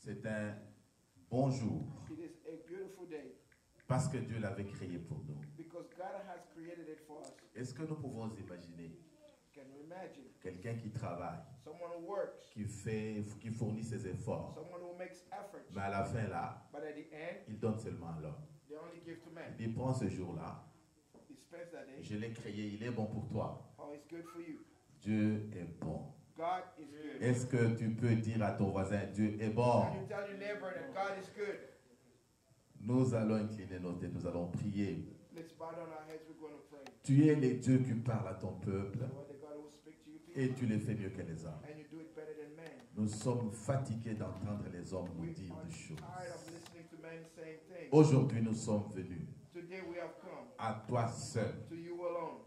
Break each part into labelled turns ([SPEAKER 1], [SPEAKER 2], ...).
[SPEAKER 1] C'est un bon jour.
[SPEAKER 2] It is a beautiful day
[SPEAKER 1] Parce que Dieu l'avait créé pour nous.
[SPEAKER 2] because God has created it for us.
[SPEAKER 1] Est-ce que nous pouvons imaginer
[SPEAKER 2] Can you imagine?
[SPEAKER 1] quelqu'un qui travaille,
[SPEAKER 2] Someone who works,
[SPEAKER 1] qui fournit ses efforts,
[SPEAKER 2] someone who makes efforts,
[SPEAKER 1] mais à la fin là,
[SPEAKER 2] but at the end,
[SPEAKER 1] il donne seulement à l'homme.
[SPEAKER 2] they only give to man.
[SPEAKER 1] Il dit, prends ce jour-là,
[SPEAKER 2] He spends that day.
[SPEAKER 1] je l'ai créé, il est bon pour toi.
[SPEAKER 2] Oh, it's good for you.
[SPEAKER 1] Dieu est bon.
[SPEAKER 2] God is good.
[SPEAKER 1] Est-ce que tu peux dire à ton voisin, Dieu est bon?
[SPEAKER 2] Can you tell your neighbor that God is good?
[SPEAKER 1] Nous allons incliner nos têtes, nous allons prier.
[SPEAKER 2] Let's bow down our heads. We're going to pray.
[SPEAKER 1] Tu es le Dieu qui parle à ton peuple
[SPEAKER 2] You are the God who will speak to you
[SPEAKER 1] et
[SPEAKER 2] people,
[SPEAKER 1] tu le fais mieux que les hommes.
[SPEAKER 2] and you do it better than man.
[SPEAKER 1] Nous sommes fatigués d'entendre les hommes nous
[SPEAKER 2] We
[SPEAKER 1] dire
[SPEAKER 2] are
[SPEAKER 1] des choses.
[SPEAKER 2] tired of listening to men saying things.
[SPEAKER 1] Aujourd'hui, nous sommes venus
[SPEAKER 2] Today we have come
[SPEAKER 1] à toi seul,
[SPEAKER 2] to you alone,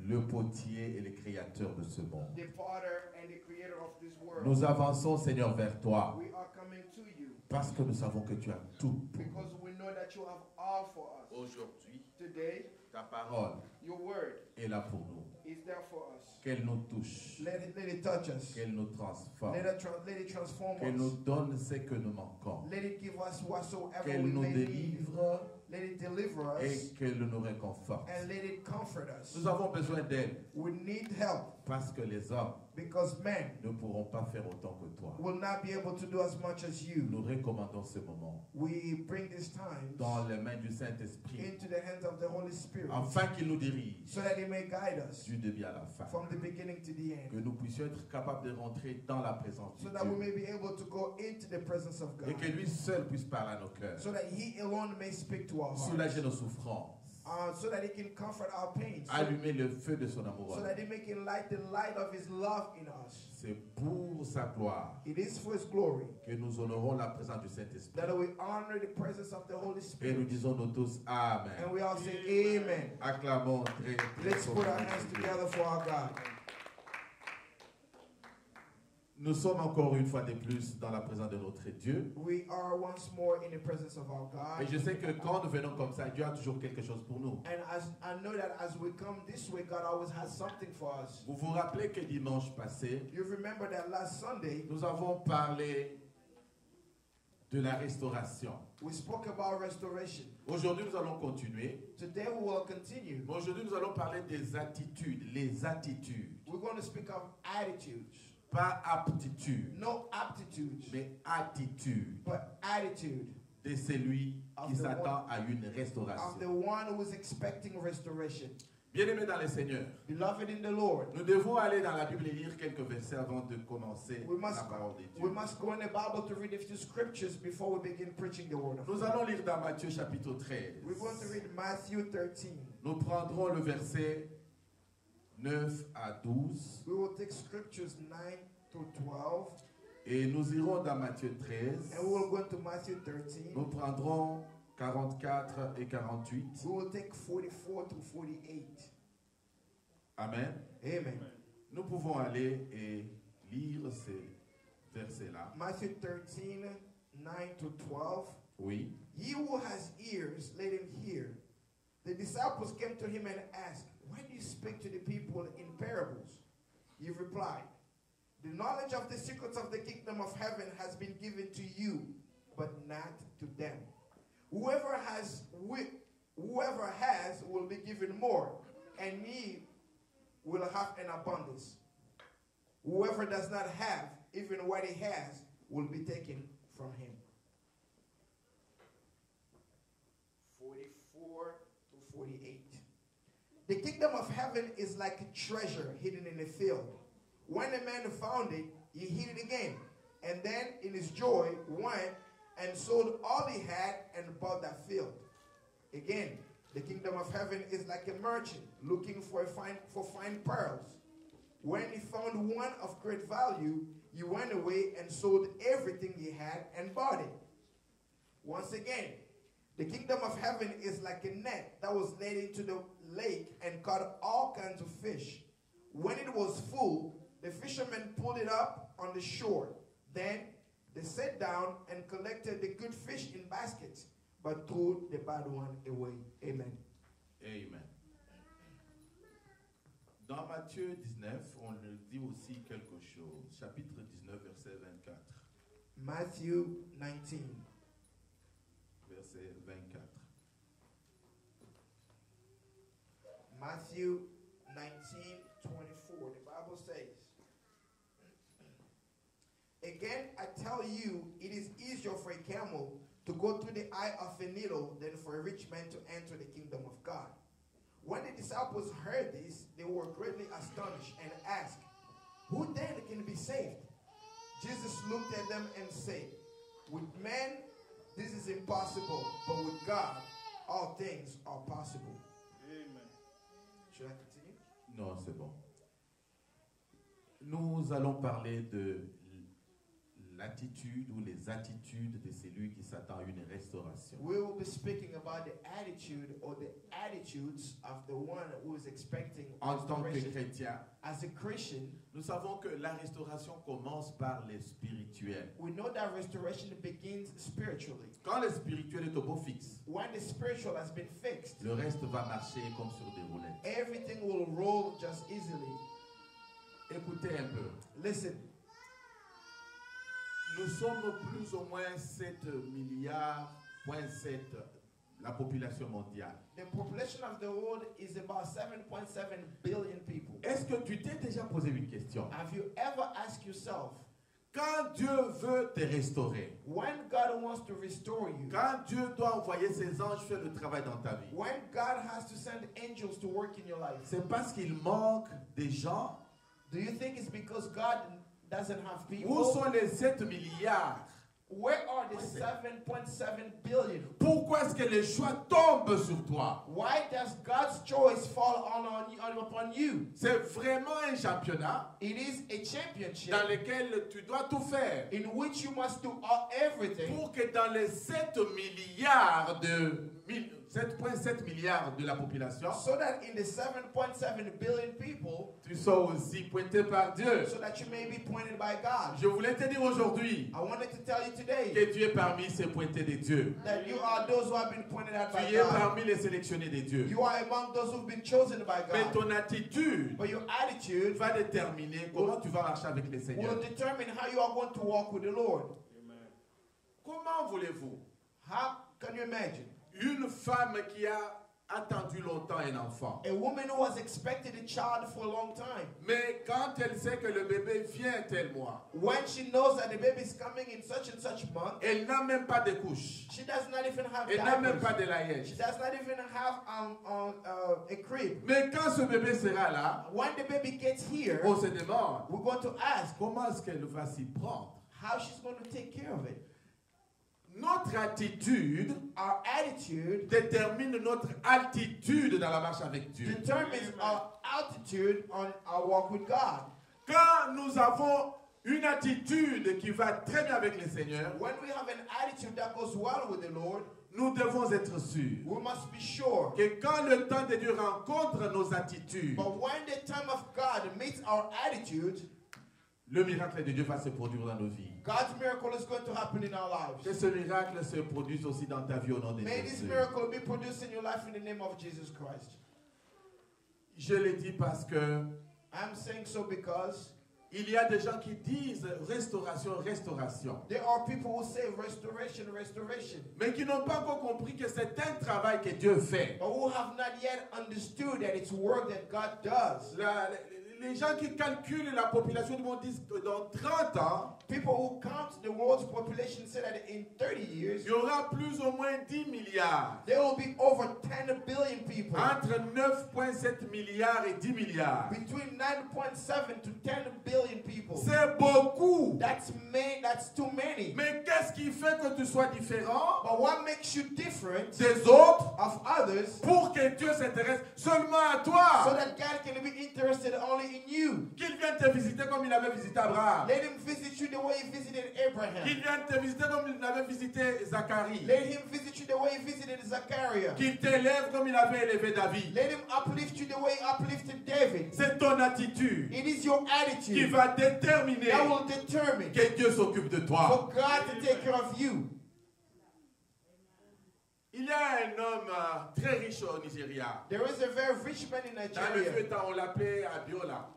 [SPEAKER 1] le potier et le créateur de ce monde.
[SPEAKER 2] the potter and the creator of this world.
[SPEAKER 1] Nous avançons, Seigneur, vers toi
[SPEAKER 2] We are coming to you
[SPEAKER 1] parce que nous savons que tu as tout pour nous.
[SPEAKER 2] because we know that you have all for us.
[SPEAKER 1] Aujourd'hui,
[SPEAKER 2] Today,
[SPEAKER 1] ta parole
[SPEAKER 2] your word
[SPEAKER 1] est là pour nous.
[SPEAKER 2] is there for us.
[SPEAKER 1] Qu'elle nous touche,
[SPEAKER 2] Let it touch us.
[SPEAKER 1] qu'elle nous transforme,
[SPEAKER 2] Let it transform
[SPEAKER 1] qu'elle nous
[SPEAKER 2] us.
[SPEAKER 1] donne ce que nous manquons,
[SPEAKER 2] Let it give us whatsoever
[SPEAKER 1] qu'elle
[SPEAKER 2] we
[SPEAKER 1] nous
[SPEAKER 2] may need.
[SPEAKER 1] délivre
[SPEAKER 2] Let it deliver us
[SPEAKER 1] et qu'elle nous réconforte.
[SPEAKER 2] and let it comfort us.
[SPEAKER 1] Nous avons besoin d'elle
[SPEAKER 2] We need help
[SPEAKER 1] parce que les hommes
[SPEAKER 2] because men
[SPEAKER 1] ne pourront pas faire autant que toi.
[SPEAKER 2] will not be able to do as much as you.
[SPEAKER 1] Nous recommandons ce moment
[SPEAKER 2] We bring this time
[SPEAKER 1] dans les mains du Saint-Esprit
[SPEAKER 2] into the hands of the Holy Spirit
[SPEAKER 1] afin qu'il nous dirige
[SPEAKER 2] so that He may guide us
[SPEAKER 1] du début à la fin.
[SPEAKER 2] from the beginning to the
[SPEAKER 1] Que
[SPEAKER 2] end,
[SPEAKER 1] nous puissions être capables de rentrer dans la présence de
[SPEAKER 2] so that we
[SPEAKER 1] Dieu
[SPEAKER 2] may be able to go into the presence of
[SPEAKER 1] et
[SPEAKER 2] God,
[SPEAKER 1] que lui seul puisse parler à nos cœurs,
[SPEAKER 2] so that He alone may speak to our hearts,
[SPEAKER 1] soulager nos souffrances,
[SPEAKER 2] so that He can comfort our pain,
[SPEAKER 1] allumer le feu de son amour.
[SPEAKER 2] so that He may light the light of His love in us.
[SPEAKER 1] C'est pour sa gloire
[SPEAKER 2] It is for His glory
[SPEAKER 1] que nous honorons la présence du Saint-Esprit.
[SPEAKER 2] that we honor the presence of the Holy
[SPEAKER 1] Et nous
[SPEAKER 2] Spirit,
[SPEAKER 1] disons nous tous Amen.
[SPEAKER 2] and we all say Amen.
[SPEAKER 1] Acclamons très, très
[SPEAKER 2] Let's put our
[SPEAKER 1] fortement
[SPEAKER 2] hands
[SPEAKER 1] Dieu.
[SPEAKER 2] together for our God.
[SPEAKER 1] Nous sommes encore une fois de plus dans la présence de notre Dieu.
[SPEAKER 2] We are once more in the presence of our
[SPEAKER 1] Et
[SPEAKER 2] God.
[SPEAKER 1] je sais que quand nous venons comme ça, Dieu a toujours quelque chose pour nous.
[SPEAKER 2] And I know that as we come this way, God always has something for us.
[SPEAKER 1] Vous vous rappelez que dimanche passé,
[SPEAKER 2] You remember that last Sunday,
[SPEAKER 1] nous avons parlé de la restauration.
[SPEAKER 2] we spoke about restoration.
[SPEAKER 1] Aujourd'hui, nous allons continuer.
[SPEAKER 2] Today we will continue.
[SPEAKER 1] Mais aujourd'hui, nous allons parler des attitudes, les attitudes.
[SPEAKER 2] We're going to speak of attitudes.
[SPEAKER 1] Pas aptitude,
[SPEAKER 2] No aptitudes,
[SPEAKER 1] mais attitude
[SPEAKER 2] but attitude
[SPEAKER 1] de celui qui
[SPEAKER 2] Of the
[SPEAKER 1] s'attend à une
[SPEAKER 2] of the
[SPEAKER 1] restauration.
[SPEAKER 2] one who is expecting restoration.
[SPEAKER 1] Bien-aimés dans le Seigneur,
[SPEAKER 2] Beloved in the Lord,
[SPEAKER 1] nous devons aller dans la Bible et lire quelques versets avant de commencer
[SPEAKER 2] we
[SPEAKER 1] la
[SPEAKER 2] must,
[SPEAKER 1] parole de
[SPEAKER 2] we
[SPEAKER 1] Dieu.
[SPEAKER 2] must go in the Bible to read a few scriptures before we begin preaching the word of
[SPEAKER 1] Nous
[SPEAKER 2] God.
[SPEAKER 1] allons lire dans Matthieu chapitre 13.
[SPEAKER 2] We're going to read Matthew 13.
[SPEAKER 1] Nous prendrons le verset 9 à 12
[SPEAKER 2] We will take scriptures 9 to 12,
[SPEAKER 1] et nous irons dans Matthieu 13.
[SPEAKER 2] and we will go to Matthew 13.
[SPEAKER 1] Nous prendrons 44 et 48.
[SPEAKER 2] We will take 44 to 48.
[SPEAKER 1] Amen.
[SPEAKER 2] Amen.
[SPEAKER 1] Nous pouvons aller et lire ces versets-là.
[SPEAKER 2] Matthew 13, 9 to 12.
[SPEAKER 1] Oui.
[SPEAKER 2] He who has ears, let him hear. The disciples came to him and asked, why do you speak to the people in parables? He replied, the knowledge of the secrets of the kingdom of heaven has been given to you, but not to them. Whoever has will be given more, and he will have an abundance. Whoever does not have, even what he has, will be taken from him. 44 to 48. The kingdom of heaven is like a treasure hidden in a field. When a man found it, he hid it again. And then in his joy went and sold all he had and bought that field. Again, the kingdom of heaven is like a merchant looking for fine pearls. When he found one of great value, he went away and sold everything he had and bought it. Once again, the kingdom of heaven is like a net that was laid into the lake and caught all kinds of fish. When it was full, the fishermen pulled it up on the shore. Then they sat down and collected the good fish in baskets, but threw the bad one away. Amen.
[SPEAKER 1] Amen. Dans Matthieu 19, on nous dit aussi quelque chose. Chapitre 19, verset 24.
[SPEAKER 2] Matthew 19.
[SPEAKER 1] verset 24.
[SPEAKER 2] Matthew 19:24. The Bible says, "Again, I tell you, it is easier for a camel to go through the eye of a needle than for a rich man to enter the kingdom of God." When the disciples heard this, they were greatly astonished and asked, "Who then can be saved?" Jesus looked at them and said, "With men, this is impossible, but with God, all things are possible."
[SPEAKER 3] Amen.
[SPEAKER 2] Should I continue?
[SPEAKER 1] Non, c'est bon. Nous allons parler de l'attitude ou les attitudes de celui qui s'attend à une restauration.
[SPEAKER 2] We will be speaking about the attitude or the attitudes of the one who is expecting
[SPEAKER 1] En tant que
[SPEAKER 2] restoration.
[SPEAKER 1] chrétien,
[SPEAKER 2] As a Christian,
[SPEAKER 1] nous savons que la restauration commence par les spirituels.
[SPEAKER 2] we know that restoration begins spiritually.
[SPEAKER 1] Quand le spirituel est au beau fixe,
[SPEAKER 2] When the spiritual has been fixed,
[SPEAKER 1] le reste va marcher comme sur des roulettes.
[SPEAKER 2] everything will roll just easily.
[SPEAKER 1] Écoutez un peu.
[SPEAKER 2] Listen,
[SPEAKER 1] Nous sommes plus ou moins 7 milliards, 0.7 la population mondiale.
[SPEAKER 2] the population of the world is about 7.7 billion people.
[SPEAKER 1] Est-ce que tu t'es déjà posé une question?
[SPEAKER 2] Have you ever asked yourself,
[SPEAKER 1] Quand Dieu veut te restaurer,
[SPEAKER 2] when God wants to restore you,
[SPEAKER 1] quand Dieu doit envoyer ses anges faire le travail dans ta vie,
[SPEAKER 2] when God has to send angels to work in your life,
[SPEAKER 1] c'est parce qu'il manque des gens?
[SPEAKER 2] do you think it's because God doesn't have
[SPEAKER 1] Où
[SPEAKER 2] people?
[SPEAKER 1] sont les 7 milliards?
[SPEAKER 2] Where are the 7.7 billion?
[SPEAKER 1] Pourquoi est-ce que les choix tombent sur toi?
[SPEAKER 2] Why does God's choice fall upon you?
[SPEAKER 1] C'est vraiment un championnat
[SPEAKER 2] It is a championship
[SPEAKER 1] dans lequel tu dois tout faire
[SPEAKER 2] in which you must do everything
[SPEAKER 1] pour que dans les 7 milliards de 7,7 milliards de la population,
[SPEAKER 2] so that in the 7.7 billion people,
[SPEAKER 1] tu sois aussi pointé par Dieu.
[SPEAKER 2] so that you may be pointed by God.
[SPEAKER 1] Je voulais te dire aujourd'hui
[SPEAKER 2] I wanted to tell you today
[SPEAKER 1] que tu es parmi ces pointés de Dieu.
[SPEAKER 2] that you are those who have been pointed at by
[SPEAKER 1] Tu es
[SPEAKER 2] God.
[SPEAKER 1] parmi les sélectionnés de Dieu.
[SPEAKER 2] You are among those who've been chosen by
[SPEAKER 1] Mais
[SPEAKER 2] God.
[SPEAKER 1] ton attitude
[SPEAKER 2] But your attitude
[SPEAKER 1] va déterminer comment tu vas marcher avec le Seigneur.
[SPEAKER 2] will determine how you are going to walk with the Lord.
[SPEAKER 3] Amen.
[SPEAKER 1] Comment voulez-vous
[SPEAKER 2] How can you imagine?
[SPEAKER 1] une femme qui a attendu longtemps un enfant,
[SPEAKER 2] A woman who has expected a child for a long time.
[SPEAKER 1] mais quand elle sait que le bébé vient tel mois,
[SPEAKER 2] When she knows that the baby is coming in such and such month,
[SPEAKER 1] elle n'a même pas de couche,
[SPEAKER 2] she does not even have
[SPEAKER 1] elle n'a même pas
[SPEAKER 2] diapers.
[SPEAKER 1] de laïette.
[SPEAKER 2] She does not even have a crib.
[SPEAKER 1] Mais quand ce bébé sera là,
[SPEAKER 2] When the baby gets here,
[SPEAKER 1] on se demande
[SPEAKER 2] we're going to ask
[SPEAKER 1] comment est-ce qu'elle va s'y prendre.
[SPEAKER 2] how she's going to take care of it.
[SPEAKER 1] Notre attitude
[SPEAKER 2] Our attitude
[SPEAKER 1] détermine notre altitude dans la marche avec Dieu.
[SPEAKER 2] determines our altitude on our walk with God.
[SPEAKER 1] Quand nous avons une attitude qui va très bien avec le Seigneur,
[SPEAKER 2] When we have an attitude that goes well with the Lord,
[SPEAKER 1] nous devons être sûrs
[SPEAKER 2] we must be sure.
[SPEAKER 1] que quand le temps de Dieu rencontre nos attitudes,
[SPEAKER 2] But when the time of God meets our attitude,
[SPEAKER 1] le miracle de Dieu va se produire dans nos vies.
[SPEAKER 2] God's miracle is going to happen in our lives.
[SPEAKER 1] Que ce miracle se produise aussi dans ta vie au nom de
[SPEAKER 2] May this
[SPEAKER 1] Jésus.
[SPEAKER 2] miracle be produced in your life in the name of Jesus Christ.
[SPEAKER 1] Je le dis parce que
[SPEAKER 2] I'm saying so because
[SPEAKER 1] il y a des gens qui disent restauration, restauration,
[SPEAKER 2] there are people who say restoration, restoration,
[SPEAKER 1] mais qui n'ont pas encore compris que c'est un travail que Dieu fait.
[SPEAKER 2] but who have not yet understood that it's work that God does.
[SPEAKER 1] Les gens qui calculent la population du monde disent que dans 30 ans,
[SPEAKER 2] People who count the world's population say that in 30 years,
[SPEAKER 1] il y aura plus ou moins 10 milliards.
[SPEAKER 2] there will be over 10 billion people.
[SPEAKER 1] Entre 9,7 milliards et 10 milliards.
[SPEAKER 2] Between 9.7 to 10 billion people.
[SPEAKER 1] C'est beaucoup.
[SPEAKER 2] That's too many.
[SPEAKER 1] Mais qu'est-ce qui fait que tu sois différent
[SPEAKER 2] But what makes you different
[SPEAKER 1] des autres
[SPEAKER 2] of others
[SPEAKER 1] pour que Dieu s'intéresse seulement à
[SPEAKER 2] so
[SPEAKER 1] toi?
[SPEAKER 2] that God can be interested only in you?
[SPEAKER 1] Qu'il vienne te visiter comme il avait visité Abraham.
[SPEAKER 2] Let him visit you the way he visited Abraham.
[SPEAKER 1] Qu'il vienne te visiter comme il avait visité Zacharie.
[SPEAKER 2] Let him visit you the way he visited Zachariah.
[SPEAKER 1] Qu'il t'élève comme il avait élevé David.
[SPEAKER 2] Let him uplift you the way he uplifted David.
[SPEAKER 1] C'est ton attitude
[SPEAKER 2] It is your
[SPEAKER 1] qui
[SPEAKER 2] attitude
[SPEAKER 1] va déterminer
[SPEAKER 2] that will determine
[SPEAKER 1] que Dieu s'occupe de toi.
[SPEAKER 2] for God to take care of you.
[SPEAKER 1] Il y a un homme très riche au Nigeria.
[SPEAKER 2] There is a very rich man in
[SPEAKER 1] Dans le vieux
[SPEAKER 2] Nigeria.
[SPEAKER 1] temps, on l'appelait Abiola.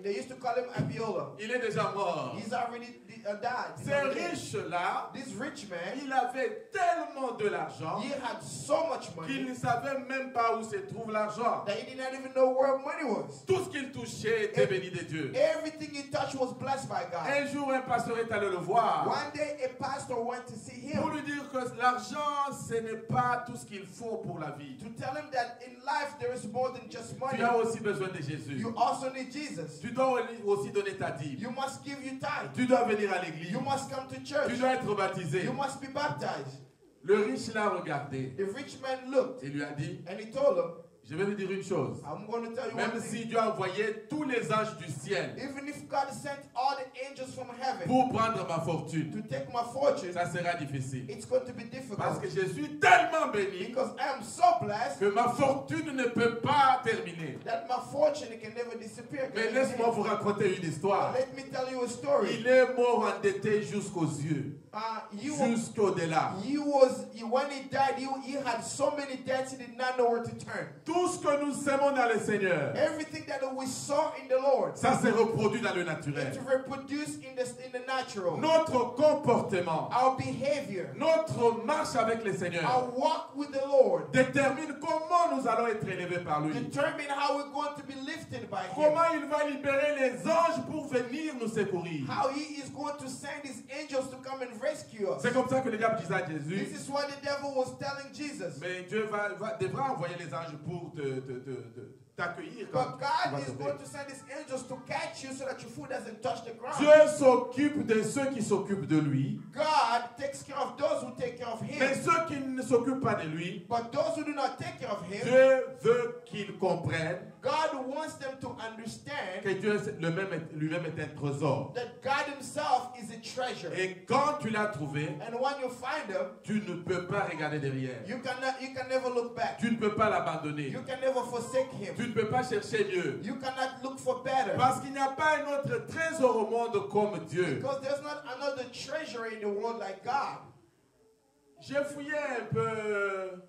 [SPEAKER 2] They used to call him Abiola.
[SPEAKER 1] Il est déjà mort.
[SPEAKER 2] He's already died.
[SPEAKER 1] Ces riches-là,
[SPEAKER 2] This rich man,
[SPEAKER 1] il avait tellement de l'argent
[SPEAKER 2] he had so much
[SPEAKER 1] qu'il
[SPEAKER 2] money
[SPEAKER 1] ne savait même pas où se trouve l'argent.
[SPEAKER 2] that he did not even know where money was.
[SPEAKER 1] Tout ce qu'il touchait était béni de Dieu.
[SPEAKER 2] Everything he touched was blessed by God.
[SPEAKER 1] Un jour, un pasteur est allé le voir
[SPEAKER 2] One day, a pastor went to see
[SPEAKER 1] pour
[SPEAKER 2] him
[SPEAKER 1] lui dire que l'argent, ce n'est pas tout ce qu'il faut pour la vie.
[SPEAKER 2] to tell him that in life there is more than just money.
[SPEAKER 1] Tu as aussi besoin de Jésus.
[SPEAKER 2] You also need Jesus.
[SPEAKER 1] Tu dois aussi donner ta dîme.
[SPEAKER 2] You must give your tithe.
[SPEAKER 1] Tu dois venir à l'église.
[SPEAKER 2] You must come to
[SPEAKER 1] Tu
[SPEAKER 2] church.
[SPEAKER 1] dois être baptisé.
[SPEAKER 2] You must be baptized.
[SPEAKER 1] Le riche l'a regardé
[SPEAKER 2] The rich man looked
[SPEAKER 1] et lui a dit,
[SPEAKER 2] and he told him,
[SPEAKER 1] je vais vous dire une chose.
[SPEAKER 2] I'm going to tell you
[SPEAKER 1] Même
[SPEAKER 2] one thing.
[SPEAKER 1] si Dieu a envoyé tous les anges du ciel
[SPEAKER 2] Even if God sent all the angels from heaven
[SPEAKER 1] pour prendre ma fortune,
[SPEAKER 2] to take my fortune,
[SPEAKER 1] ça sera difficile.
[SPEAKER 2] it's going to be
[SPEAKER 1] Parce que
[SPEAKER 2] difficult.
[SPEAKER 1] je suis tellement béni
[SPEAKER 2] Because I am so blessed
[SPEAKER 1] que ma fortune ne peut pas terminer.
[SPEAKER 2] that my fortune can never disappear.
[SPEAKER 1] Mais laisse-moi vous raconter une histoire.
[SPEAKER 2] Let me tell you a story.
[SPEAKER 1] Il est mort endetté jusqu'aux yeux, jusqu'au-delà.
[SPEAKER 2] When he died, he had so many debts he did not know where to turn.
[SPEAKER 1] Tout ce que nous aimons dans le Seigneur,
[SPEAKER 2] Everything that we saw in the Lord,
[SPEAKER 1] ça se reproduit dans le naturel.
[SPEAKER 2] it's reproduced in the natural.
[SPEAKER 1] Notre comportement,
[SPEAKER 2] Our behavior,
[SPEAKER 1] notre marche avec le Seigneur
[SPEAKER 2] our walk with the Lord,
[SPEAKER 1] détermine comment nous allons être élevés par lui.
[SPEAKER 2] determine how we're going to be lifted by Him.
[SPEAKER 1] Comment il va libérer les anges pour venir nous secourir.
[SPEAKER 2] How He is going to send His angels to come and rescue us.
[SPEAKER 1] C'est comme ça que le diable disait à Jésus.
[SPEAKER 2] This is what the devil was telling Jesus.
[SPEAKER 1] Mais Dieu devra envoyer les anges pour t'accueillir.
[SPEAKER 2] But God is going to send His angels to catch you so that your foot doesn't touch the ground.
[SPEAKER 1] Dieu s'occupe de ceux qui s'occupent de lui.
[SPEAKER 2] God takes care of those who take care of
[SPEAKER 1] Mais
[SPEAKER 2] Him.
[SPEAKER 1] ceux qui ne s'occupent pas de lui,
[SPEAKER 2] But those who do not take care of Him,
[SPEAKER 1] Dieu veut qu'ils comprennent
[SPEAKER 2] God wants them to understand
[SPEAKER 1] que Dieu lui-même est un trésor.
[SPEAKER 2] that God Himself is a treasure.
[SPEAKER 1] Et quand tu l'as trouvé,
[SPEAKER 2] And when you find Him,
[SPEAKER 1] tu ne peux pas regarder derrière.
[SPEAKER 2] you can never look back.
[SPEAKER 1] Tu ne peux pas l'abandonner.
[SPEAKER 2] You can never forsake Him.
[SPEAKER 1] Tu ne peux pas chercher mieux.
[SPEAKER 2] You cannot look for better.
[SPEAKER 1] Parce qu'il n'y a pas un autre trésor au monde comme Dieu.
[SPEAKER 2] Because there's not another treasure in the world like God.
[SPEAKER 1] J'ai fouillé un peu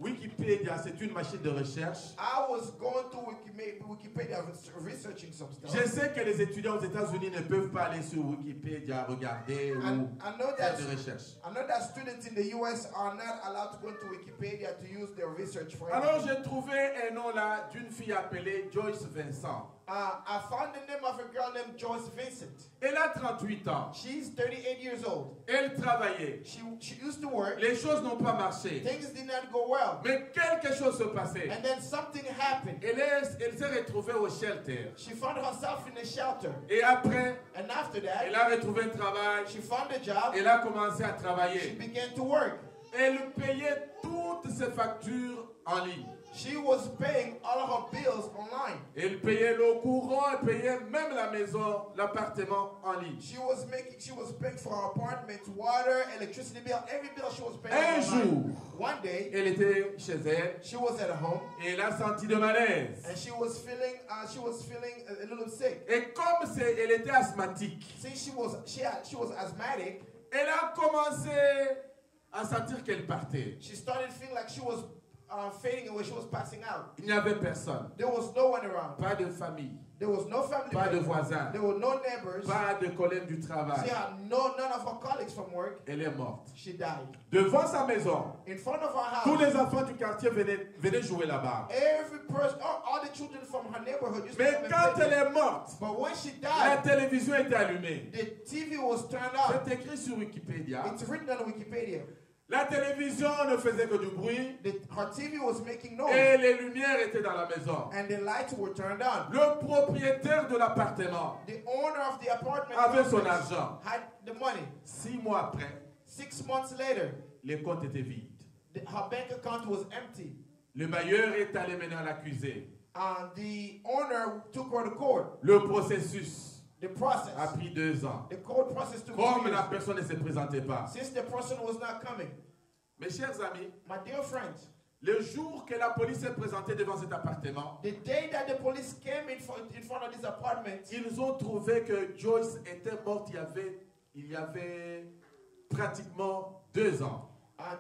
[SPEAKER 1] Wikipédia, c'est une machine de recherche.
[SPEAKER 2] I was going to Wikipedia researching some stuff.
[SPEAKER 1] Je sais que les étudiants aux États-Unis ne peuvent pas aller sur Wikipédia regarder ou faire des recherches.
[SPEAKER 2] I know that students in the US are not allowed to go to Wikipedia to use their research for
[SPEAKER 1] Alors
[SPEAKER 2] anything.
[SPEAKER 1] j'ai trouvé un nom là d'une fille appelée Joyce Vincent.
[SPEAKER 2] I found the name of a girl named Joyce Vincent.
[SPEAKER 1] Elle a 38 ans.
[SPEAKER 2] She's 38 years old.
[SPEAKER 1] Elle travaillait.
[SPEAKER 2] She used to work.
[SPEAKER 1] Les choses n'ont pas marché.
[SPEAKER 2] Things did not go well.
[SPEAKER 1] Mais quelque chose se passait.
[SPEAKER 2] And then something happened.
[SPEAKER 1] Elle s'est retrouvée au shelter.
[SPEAKER 2] She found herself in a shelter.
[SPEAKER 1] Et après,
[SPEAKER 2] And after that,
[SPEAKER 1] elle a retrouvé un travail.
[SPEAKER 2] she found a job.
[SPEAKER 1] Elle a commencé à
[SPEAKER 2] She
[SPEAKER 1] travailler.
[SPEAKER 2] began to work.
[SPEAKER 1] Elle payait toutes ses factures en ligne.
[SPEAKER 2] She was paying all of her bills online.
[SPEAKER 1] Elle payait l'eau courant, elle payait même la maison, l'appartement en ligne.
[SPEAKER 2] She was paying for her apartment, water, electricity bill, every bill she was paying
[SPEAKER 1] Un
[SPEAKER 2] online.
[SPEAKER 1] jour,
[SPEAKER 2] One day,
[SPEAKER 1] elle était chez elle
[SPEAKER 2] she was at home
[SPEAKER 1] et elle a senti de malaise.
[SPEAKER 2] and she was feeling a little sick.
[SPEAKER 1] Et comme elle était asthmatique,
[SPEAKER 2] Since she was asthmatic,
[SPEAKER 1] elle a commencé à sentir qu'elle partait.
[SPEAKER 2] she started feeling like she was fading away. She was passing out.
[SPEAKER 1] Il n'y avait personne,
[SPEAKER 2] There was no one around.
[SPEAKER 1] pas de famille,
[SPEAKER 2] There was no family
[SPEAKER 1] pas de
[SPEAKER 2] member.
[SPEAKER 1] voisins,
[SPEAKER 2] There were no neighbors.
[SPEAKER 1] pas de collègues du
[SPEAKER 2] She
[SPEAKER 1] travail.
[SPEAKER 2] had none of her colleagues from work.
[SPEAKER 1] Elle est morte.
[SPEAKER 2] She died.
[SPEAKER 1] Devant sa maison,
[SPEAKER 2] In front of her
[SPEAKER 1] tous
[SPEAKER 2] house,
[SPEAKER 1] les enfants du quartier venaient jouer là-bas.
[SPEAKER 2] every person, all the children from her neighborhood used to
[SPEAKER 1] Mais
[SPEAKER 2] come and
[SPEAKER 1] quand
[SPEAKER 2] play
[SPEAKER 1] elle
[SPEAKER 2] there.
[SPEAKER 1] est morte,
[SPEAKER 2] But when she
[SPEAKER 1] la
[SPEAKER 2] died,
[SPEAKER 1] télévision était allumée.
[SPEAKER 2] the TV was turned on.
[SPEAKER 1] C'est écrit sur Wikipédia.
[SPEAKER 2] It's written on Wikipedia.
[SPEAKER 1] La télévision ne faisait que du bruit
[SPEAKER 2] Her TV was making noise.
[SPEAKER 1] et les lumières étaient dans la maison.
[SPEAKER 2] And the lights were turned on.
[SPEAKER 1] Le propriétaire de l'appartement
[SPEAKER 2] The owner of the apartment
[SPEAKER 1] avait son
[SPEAKER 2] complex
[SPEAKER 1] argent.
[SPEAKER 2] had the money.
[SPEAKER 1] 6 mois après,
[SPEAKER 2] 6 months later,
[SPEAKER 1] les comptes étaient vides.
[SPEAKER 2] her bank account was empty.
[SPEAKER 1] Le bailleur est allé maintenant l'accuser.
[SPEAKER 2] And the owner took her to court.
[SPEAKER 1] Le processus
[SPEAKER 2] The process,
[SPEAKER 1] a pris 2 ans.
[SPEAKER 2] the court process took 2
[SPEAKER 1] Comme la
[SPEAKER 2] years.
[SPEAKER 1] personne ne se présentait pas.
[SPEAKER 2] Since the person was not coming.
[SPEAKER 1] Mes chers amis,
[SPEAKER 2] My dear friends,
[SPEAKER 1] le jour que la police s'est présentée devant cet appartement,
[SPEAKER 2] the day that the police came in front of this apartment,
[SPEAKER 1] ils ont trouvé que Joyce était morte il y avait pratiquement 2 ans.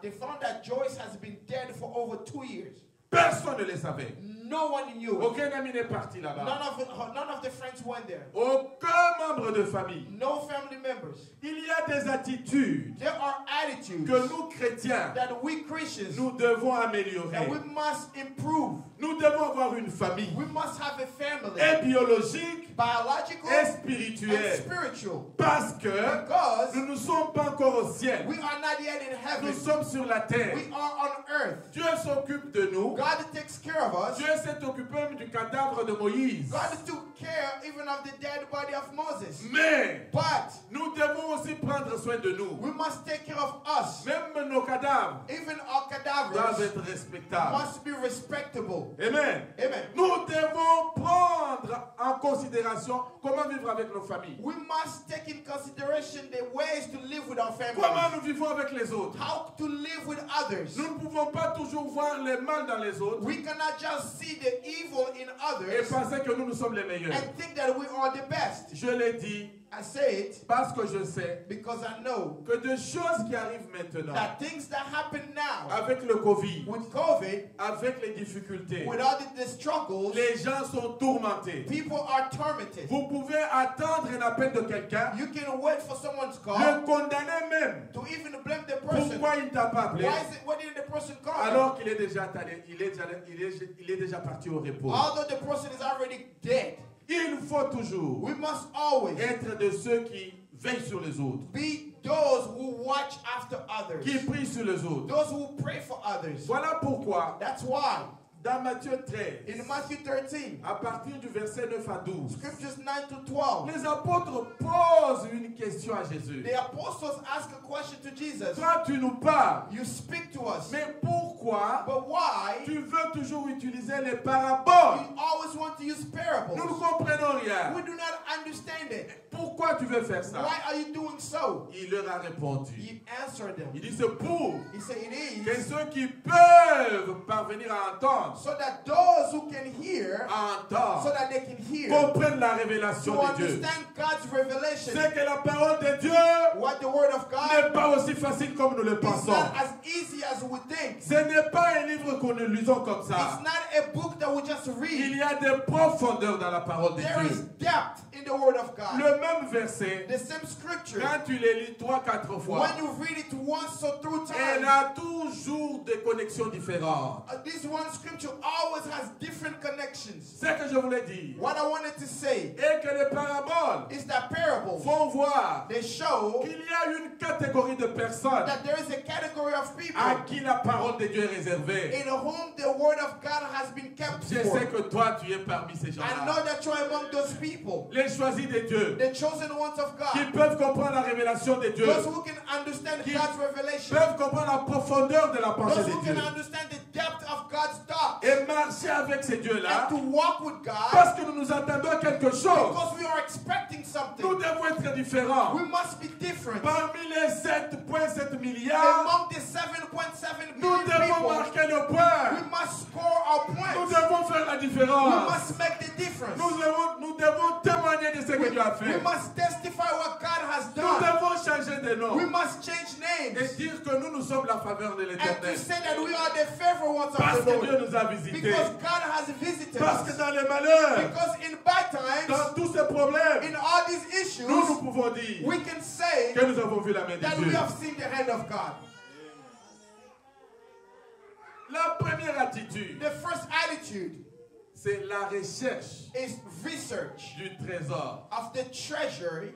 [SPEAKER 2] they found that Joyce has been dead for over 2 years.
[SPEAKER 1] Personne ne les savait.
[SPEAKER 2] No one knew it.
[SPEAKER 1] Aucun ami n'est parti là-bas.
[SPEAKER 2] None of the friends went there.
[SPEAKER 1] Aucun membre de famille.
[SPEAKER 2] No family members.
[SPEAKER 1] Il y a des attitudes
[SPEAKER 2] There are attitudes
[SPEAKER 1] que nous, chrétiens,
[SPEAKER 2] that we Christians
[SPEAKER 1] nous devons
[SPEAKER 2] that
[SPEAKER 1] améliorer.
[SPEAKER 2] we must improve.
[SPEAKER 1] Nous devons avoir une famille
[SPEAKER 2] We must have a family,
[SPEAKER 1] et biologique
[SPEAKER 2] biological
[SPEAKER 1] et
[SPEAKER 2] and
[SPEAKER 1] spirituelle.
[SPEAKER 2] spiritual.
[SPEAKER 1] Parce que
[SPEAKER 2] Because
[SPEAKER 1] nous ne sommes pas encore au ciel.
[SPEAKER 2] we are not yet in
[SPEAKER 1] Nous
[SPEAKER 2] heaven.
[SPEAKER 1] sommes sur la terre.
[SPEAKER 2] We are on earth.
[SPEAKER 1] Dieu s'occupe de nous.
[SPEAKER 2] God takes care of us.
[SPEAKER 1] Dieu s'est occupé même du cadavre de Moïse.
[SPEAKER 2] God took care even of the dead body of Moses.
[SPEAKER 1] Mais
[SPEAKER 2] But
[SPEAKER 1] nous devons aussi prendre soin de nous.
[SPEAKER 2] we must take care of us.
[SPEAKER 1] Même nos cadavres
[SPEAKER 2] Even our
[SPEAKER 1] doivent
[SPEAKER 2] cadavers
[SPEAKER 1] être respectables.
[SPEAKER 2] must be respectable.
[SPEAKER 1] Amen.
[SPEAKER 2] Amen.
[SPEAKER 1] Nous devons prendre en considération comment vivre avec nos familles.
[SPEAKER 2] We must take in consideration the ways to live with our
[SPEAKER 1] Comment
[SPEAKER 2] families.
[SPEAKER 1] nous vivons avec les autres.
[SPEAKER 2] How to live with others.
[SPEAKER 1] Nous ne pouvons pas toujours voir le mal dans les autres
[SPEAKER 2] We cannot just see the evil in
[SPEAKER 1] et
[SPEAKER 2] others
[SPEAKER 1] penser que nous sommes les meilleurs.
[SPEAKER 2] and think that we are the best.
[SPEAKER 1] Je l'ai dit
[SPEAKER 2] I say it
[SPEAKER 1] parce que je sais
[SPEAKER 2] because I know
[SPEAKER 1] que des choses qui arrivent maintenant,
[SPEAKER 2] that things that happen now
[SPEAKER 1] avec le Covid,
[SPEAKER 2] with COVID,
[SPEAKER 1] avec les difficultés,
[SPEAKER 2] with all the struggles,
[SPEAKER 1] les gens sont tourmentés.
[SPEAKER 2] people are tormented.
[SPEAKER 1] Vous pouvez attendre un appel de quelqu'un,
[SPEAKER 2] You can wait for someone's call
[SPEAKER 1] le condamner même.
[SPEAKER 2] to even blame the person.
[SPEAKER 1] Pourquoi il ne t'a pas appelé
[SPEAKER 2] Why didn't the person call you?
[SPEAKER 1] alors qu'il est déjà allé, il est déjà parti au repos?
[SPEAKER 2] Although the person is already dead,
[SPEAKER 1] Il faut toujours
[SPEAKER 2] we must always
[SPEAKER 1] être de ceux qui veillent sur les autres,
[SPEAKER 2] be those who watch after others,
[SPEAKER 1] qui prient sur les autres.
[SPEAKER 2] those who pray for others.
[SPEAKER 1] Voilà pourquoi,
[SPEAKER 2] That's why
[SPEAKER 1] dans Matthieu 13,
[SPEAKER 2] in Matthew 13,
[SPEAKER 1] à partir du verset 9 à 12,
[SPEAKER 2] scriptures 9 to 12,
[SPEAKER 1] les apôtres posent une question à Jésus.
[SPEAKER 2] the apostles ask a question to Jesus.
[SPEAKER 1] Toi, tu nous parles,
[SPEAKER 2] You speak to us,
[SPEAKER 1] mais pourquoi
[SPEAKER 2] but why
[SPEAKER 1] tu veux toujours utiliser les
[SPEAKER 2] you
[SPEAKER 1] paraboles?
[SPEAKER 2] always want to use
[SPEAKER 1] Nous ne
[SPEAKER 2] parables?
[SPEAKER 1] comprenons rien.
[SPEAKER 2] We do not understand it.
[SPEAKER 1] Pourquoi tu veux faire ça?
[SPEAKER 2] Why are you doing so?
[SPEAKER 1] Il leur a répondu.
[SPEAKER 2] He answered them.
[SPEAKER 1] Il dit c'est pour
[SPEAKER 2] He said it
[SPEAKER 1] que
[SPEAKER 2] is
[SPEAKER 1] ceux qui peuvent parvenir à entendre,
[SPEAKER 2] so that those who can hear, so
[SPEAKER 1] entendre,
[SPEAKER 2] that they can hear,
[SPEAKER 1] comprennent la
[SPEAKER 2] to
[SPEAKER 1] révélation de Dieu.
[SPEAKER 2] understand God's revelation.
[SPEAKER 1] C'est que la parole de Dieu
[SPEAKER 2] What the word of
[SPEAKER 1] n'est
[SPEAKER 2] God
[SPEAKER 1] pas aussi facile comme nous le
[SPEAKER 2] is
[SPEAKER 1] pensons.
[SPEAKER 2] not as easy as we think.
[SPEAKER 1] Ce n'est pas un livre que nous lisons comme
[SPEAKER 2] It's
[SPEAKER 1] ça.
[SPEAKER 2] not a book that we just
[SPEAKER 1] Il
[SPEAKER 2] read.
[SPEAKER 1] y a des profondeurs dans la parole de
[SPEAKER 2] There is
[SPEAKER 1] Dieu.
[SPEAKER 2] depth in the word of God.
[SPEAKER 1] Le même verset,
[SPEAKER 2] The same scripture,
[SPEAKER 1] quand tu les lis 3-4 fois,
[SPEAKER 2] when you read it once or through
[SPEAKER 1] elle
[SPEAKER 2] time,
[SPEAKER 1] a toujours des connexions différentes.
[SPEAKER 2] this one scripture always has different connections.
[SPEAKER 1] C'est ce que je voulais dire.
[SPEAKER 2] What I wanted to say
[SPEAKER 1] Et que les paraboles
[SPEAKER 2] is that parables,
[SPEAKER 1] font voir
[SPEAKER 2] they show
[SPEAKER 1] qu'il y a une catégorie de personnes
[SPEAKER 2] that there is a category of people
[SPEAKER 1] à qui la parole de Dieu est réservée.
[SPEAKER 2] in whom the word of God has been kept
[SPEAKER 1] Je
[SPEAKER 2] for.
[SPEAKER 1] sais que toi, tu es parmi ces
[SPEAKER 2] I know
[SPEAKER 1] gens-là.
[SPEAKER 2] that you're among those people,
[SPEAKER 1] Les choisis de Dieu,
[SPEAKER 2] the chosen ones of
[SPEAKER 1] qui
[SPEAKER 2] God,
[SPEAKER 1] peuvent comprendre la révélation de Dieu,
[SPEAKER 2] those who can understand
[SPEAKER 1] Qui
[SPEAKER 2] God's revelation,
[SPEAKER 1] peuvent comprendre la profondeur de la pensée
[SPEAKER 2] those
[SPEAKER 1] de
[SPEAKER 2] who
[SPEAKER 1] Dieu.
[SPEAKER 2] can understand the depth of God's thought,
[SPEAKER 1] Et marcher avec ces dieux-là,
[SPEAKER 2] and to walk with God
[SPEAKER 1] parce que nous nous attendons à quelque chose.
[SPEAKER 2] because we are expecting
[SPEAKER 1] Nous
[SPEAKER 2] something.
[SPEAKER 1] devons être différents.
[SPEAKER 2] We must be different.
[SPEAKER 1] Parmi les 7,7 milliards,
[SPEAKER 2] Among the 7.7
[SPEAKER 1] nous
[SPEAKER 2] billion
[SPEAKER 1] devons
[SPEAKER 2] people,
[SPEAKER 1] marquer le
[SPEAKER 2] we
[SPEAKER 1] point.
[SPEAKER 2] must score our
[SPEAKER 1] Nous
[SPEAKER 2] points.
[SPEAKER 1] devons faire la
[SPEAKER 2] We
[SPEAKER 1] différence.
[SPEAKER 2] must make the difference.
[SPEAKER 1] Nous devons témoigner de ce que Dieu a
[SPEAKER 2] We
[SPEAKER 1] fait.
[SPEAKER 2] must testify what God has
[SPEAKER 1] Nous
[SPEAKER 2] done.
[SPEAKER 1] devons changer de nom
[SPEAKER 2] We must change
[SPEAKER 1] et
[SPEAKER 2] names
[SPEAKER 1] dire que nous sommes la faveur de
[SPEAKER 2] and to
[SPEAKER 1] l'Éternel.
[SPEAKER 2] say that we are the favorite ones
[SPEAKER 1] Parce
[SPEAKER 2] of the
[SPEAKER 1] que Dieu
[SPEAKER 2] Lord.
[SPEAKER 1] nous a visités.
[SPEAKER 2] Because God has visited
[SPEAKER 1] Parce que
[SPEAKER 2] us.
[SPEAKER 1] dans les malheurs,
[SPEAKER 2] Because in bad times,
[SPEAKER 1] dans tous ces problèmes,
[SPEAKER 2] in all these issues,
[SPEAKER 1] nous pouvons dire
[SPEAKER 2] we can say
[SPEAKER 1] que nous avons vu la main de
[SPEAKER 2] that we
[SPEAKER 1] Dieu.
[SPEAKER 2] have seen the hand of God.
[SPEAKER 1] La première attitude,
[SPEAKER 2] The first attitude
[SPEAKER 1] c'est la recherche
[SPEAKER 2] is research
[SPEAKER 1] du trésor.
[SPEAKER 2] of the treasury.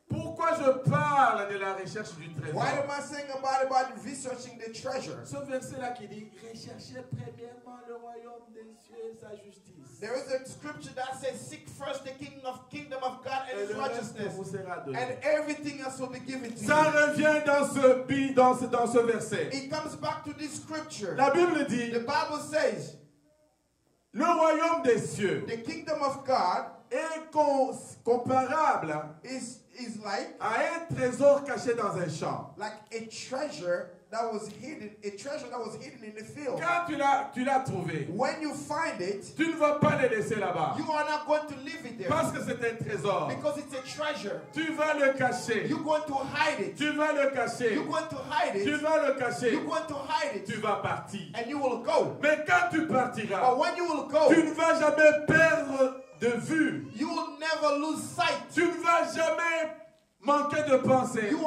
[SPEAKER 1] Pourquoi je parle de la recherche du trésor?
[SPEAKER 2] Why am I saying about researching the treasure?
[SPEAKER 1] Ce verset-là qui dit recherchez premièrement le royaume des cieux et sa justice.
[SPEAKER 2] There is a scripture that says, "Seek first the kingdom of God and
[SPEAKER 1] Et
[SPEAKER 2] His
[SPEAKER 1] le reste
[SPEAKER 2] righteousness,
[SPEAKER 1] vous sera donné.
[SPEAKER 2] and everything else will be given to
[SPEAKER 1] Ça
[SPEAKER 2] you."
[SPEAKER 1] revient dans ce verset.
[SPEAKER 2] It comes back to this scripture.
[SPEAKER 1] La Bible dit
[SPEAKER 2] The Bible says,
[SPEAKER 1] le royaume des cieux
[SPEAKER 2] "The kingdom of God
[SPEAKER 1] est comparable
[SPEAKER 2] is like
[SPEAKER 1] à un trésor caché dans un champ.
[SPEAKER 2] a treasure that was hidden in the field.
[SPEAKER 1] Quand tu l'as trouvé,
[SPEAKER 2] When you find it,
[SPEAKER 1] tu ne vas pas le laisser là-bas.
[SPEAKER 2] you are not going to leave it there
[SPEAKER 1] Parce que c'est un trésor.
[SPEAKER 2] because it's a treasure.
[SPEAKER 1] Tu vas le cacher.
[SPEAKER 2] You're going to hide it.
[SPEAKER 1] Tu vas le cacher.
[SPEAKER 2] You're going to hide
[SPEAKER 1] Tu
[SPEAKER 2] it.
[SPEAKER 1] vas le cacher.
[SPEAKER 2] You're going to hide it.
[SPEAKER 1] Tu vas partir.
[SPEAKER 2] And you will go.
[SPEAKER 1] Mais quand tu partiras,
[SPEAKER 2] But when you will go,
[SPEAKER 1] tu ne vas jamais perdre de vue.
[SPEAKER 2] you will never lose sight.
[SPEAKER 1] Tu ne vas jamais manquer de penser
[SPEAKER 2] You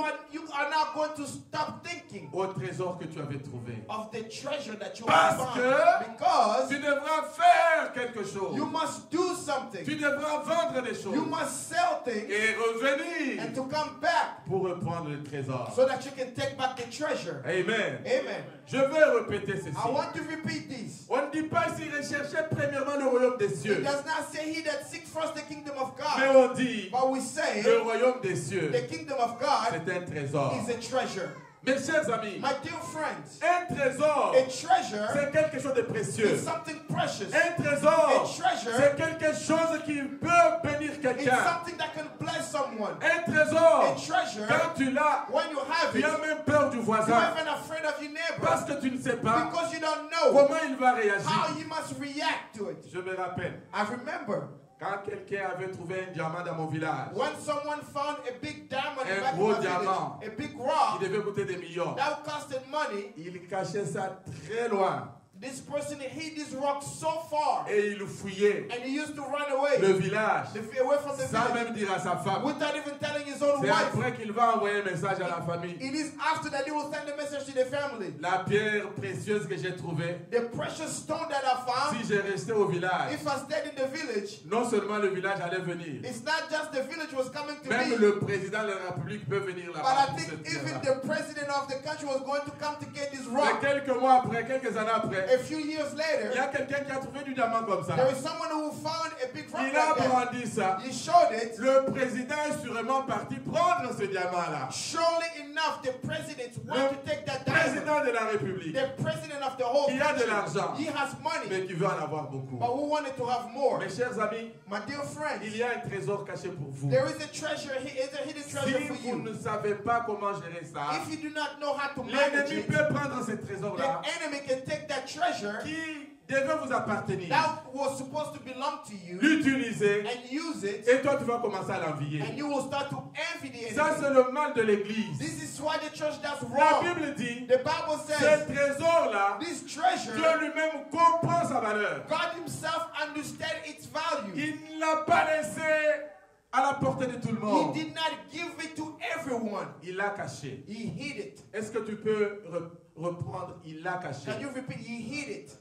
[SPEAKER 2] are not going to stop thinking
[SPEAKER 1] au trésor que tu avais trouvé.
[SPEAKER 2] of the treasure that you
[SPEAKER 1] Parce
[SPEAKER 2] have
[SPEAKER 1] que
[SPEAKER 2] found. Because
[SPEAKER 1] tu devras faire quelque chose.
[SPEAKER 2] you must do something.
[SPEAKER 1] Tu devras vendre des choses
[SPEAKER 2] You must sell things
[SPEAKER 1] et revenir
[SPEAKER 2] and to come back
[SPEAKER 1] pour reprendre le trésor.
[SPEAKER 2] so that you can take back the treasure.
[SPEAKER 1] Amen.
[SPEAKER 2] Amen.
[SPEAKER 1] Je vais répéter ceci.
[SPEAKER 2] I want to repeat this.
[SPEAKER 1] On ne dit pas ici rechercher premièrement le royaume des
[SPEAKER 2] It
[SPEAKER 1] cieux,
[SPEAKER 2] does not say he that seek first the kingdom of
[SPEAKER 1] mais
[SPEAKER 2] God.
[SPEAKER 1] on dit
[SPEAKER 2] But we say
[SPEAKER 1] le royaume des cieux,
[SPEAKER 2] the kingdom of God
[SPEAKER 1] c'est un trésor.
[SPEAKER 2] is a treasure.
[SPEAKER 1] Mes chers amis,
[SPEAKER 2] My dear friends,
[SPEAKER 1] un trésor,
[SPEAKER 2] a treasure
[SPEAKER 1] c'est quelque chose de précieux.
[SPEAKER 2] is something precious.
[SPEAKER 1] Un trésor,
[SPEAKER 2] A treasure
[SPEAKER 1] c'est quelque chose qui peut bénir
[SPEAKER 2] It's
[SPEAKER 1] quelqu'un.
[SPEAKER 2] something that can bless someone.
[SPEAKER 1] Un trésor,
[SPEAKER 2] A treasure,
[SPEAKER 1] quand tu l'as,
[SPEAKER 2] when you have
[SPEAKER 1] tu
[SPEAKER 2] it,
[SPEAKER 1] as même peur du
[SPEAKER 2] you're
[SPEAKER 1] voisin
[SPEAKER 2] even afraid of your neighbor
[SPEAKER 1] parce que tu ne sais pas
[SPEAKER 2] because you don't know
[SPEAKER 1] comment il va
[SPEAKER 2] how
[SPEAKER 1] réagir.
[SPEAKER 2] you must react to it.
[SPEAKER 1] Je me rappelle,
[SPEAKER 2] I remember
[SPEAKER 1] quand quelqu'un avait trouvé un diamant dans mon village,
[SPEAKER 2] when someone found a big diamond
[SPEAKER 1] Un
[SPEAKER 2] back in
[SPEAKER 1] gros
[SPEAKER 2] my village,
[SPEAKER 1] diamant.
[SPEAKER 2] a big
[SPEAKER 1] qui
[SPEAKER 2] rock
[SPEAKER 1] devait coûter des millions,
[SPEAKER 2] that costed money.
[SPEAKER 1] il cachait ça très loin
[SPEAKER 2] This person hid this rock so far
[SPEAKER 1] et il fouillait
[SPEAKER 2] and he used to run away
[SPEAKER 1] le village
[SPEAKER 2] away from the
[SPEAKER 1] sans
[SPEAKER 2] village
[SPEAKER 1] même dire à sa femme.
[SPEAKER 2] without even telling his own
[SPEAKER 1] C'est
[SPEAKER 2] wife.
[SPEAKER 1] après qu'il va envoyer un message à la famille.
[SPEAKER 2] It is after that he will send a message to the family.
[SPEAKER 1] La pierre précieuse que j'ai trouvée,
[SPEAKER 2] The precious stone that I found,
[SPEAKER 1] si j'ai resté au village,
[SPEAKER 2] if I stayed in the village,
[SPEAKER 1] non seulement le village allait venir,
[SPEAKER 2] it's not just the village was coming to
[SPEAKER 1] même
[SPEAKER 2] me,
[SPEAKER 1] le président de la République peut venir
[SPEAKER 2] but
[SPEAKER 1] là-bas.
[SPEAKER 2] I
[SPEAKER 1] pour
[SPEAKER 2] think
[SPEAKER 1] cette
[SPEAKER 2] even
[SPEAKER 1] pierre-là.
[SPEAKER 2] the president of the country was going to come to get this
[SPEAKER 1] Mais
[SPEAKER 2] rock.
[SPEAKER 1] quelques mois après, quelques années après,
[SPEAKER 2] A few years
[SPEAKER 1] il y
[SPEAKER 2] later,
[SPEAKER 1] a quelqu'un qui a trouvé du diamant comme ça.
[SPEAKER 2] there is someone who found a big rock
[SPEAKER 1] Il a
[SPEAKER 2] like that.
[SPEAKER 1] brandi ça.
[SPEAKER 2] He showed it.
[SPEAKER 1] Le président est sûrement parti prendre ce diamant-là.
[SPEAKER 2] Surely enough, the president went to take that
[SPEAKER 1] Le
[SPEAKER 2] diamond.
[SPEAKER 1] président de la République,
[SPEAKER 2] The president of the whole
[SPEAKER 1] qui a de
[SPEAKER 2] country,
[SPEAKER 1] l'argent,
[SPEAKER 2] he has money,
[SPEAKER 1] mais qui veut en avoir beaucoup.
[SPEAKER 2] but who wanted to have more?
[SPEAKER 1] Mes chers amis,
[SPEAKER 2] My dear friends,
[SPEAKER 1] il y a un trésor caché pour vous.
[SPEAKER 2] there is a treasure, is a hidden treasure for
[SPEAKER 1] Si vous ne
[SPEAKER 2] you.
[SPEAKER 1] savez pas comment gérer ça,
[SPEAKER 2] If you do not know how to manage
[SPEAKER 1] l'ennemi
[SPEAKER 2] it,
[SPEAKER 1] peut prendre ce
[SPEAKER 2] the
[SPEAKER 1] trésor-là
[SPEAKER 2] enemy can take that treasure
[SPEAKER 1] qui devait vous appartenir,
[SPEAKER 2] that was supposed to belong to you
[SPEAKER 1] l'utiliser,
[SPEAKER 2] and use it,
[SPEAKER 1] et toi tu vas commencer à
[SPEAKER 2] and
[SPEAKER 1] l'envier.
[SPEAKER 2] you will start to envy the
[SPEAKER 1] Ça
[SPEAKER 2] enemy.
[SPEAKER 1] c'est le mal de l'église.
[SPEAKER 2] This is why the church does
[SPEAKER 1] La
[SPEAKER 2] wrong.
[SPEAKER 1] Bible dit,
[SPEAKER 2] The Bible
[SPEAKER 1] ce
[SPEAKER 2] says
[SPEAKER 1] trésor-là,
[SPEAKER 2] this
[SPEAKER 1] Dieu
[SPEAKER 2] treasure,
[SPEAKER 1] lui-même comprend sa valeur.
[SPEAKER 2] God himself understood its value.
[SPEAKER 1] Il ne l'a pas laissé à la portée de tout le
[SPEAKER 2] He
[SPEAKER 1] monde.
[SPEAKER 2] did not give it to everyone.
[SPEAKER 1] Il l'a caché.
[SPEAKER 2] He hid it.
[SPEAKER 1] Est-ce que tu peux reprendre? Il l'a caché.
[SPEAKER 2] Can you repeat? He hid it.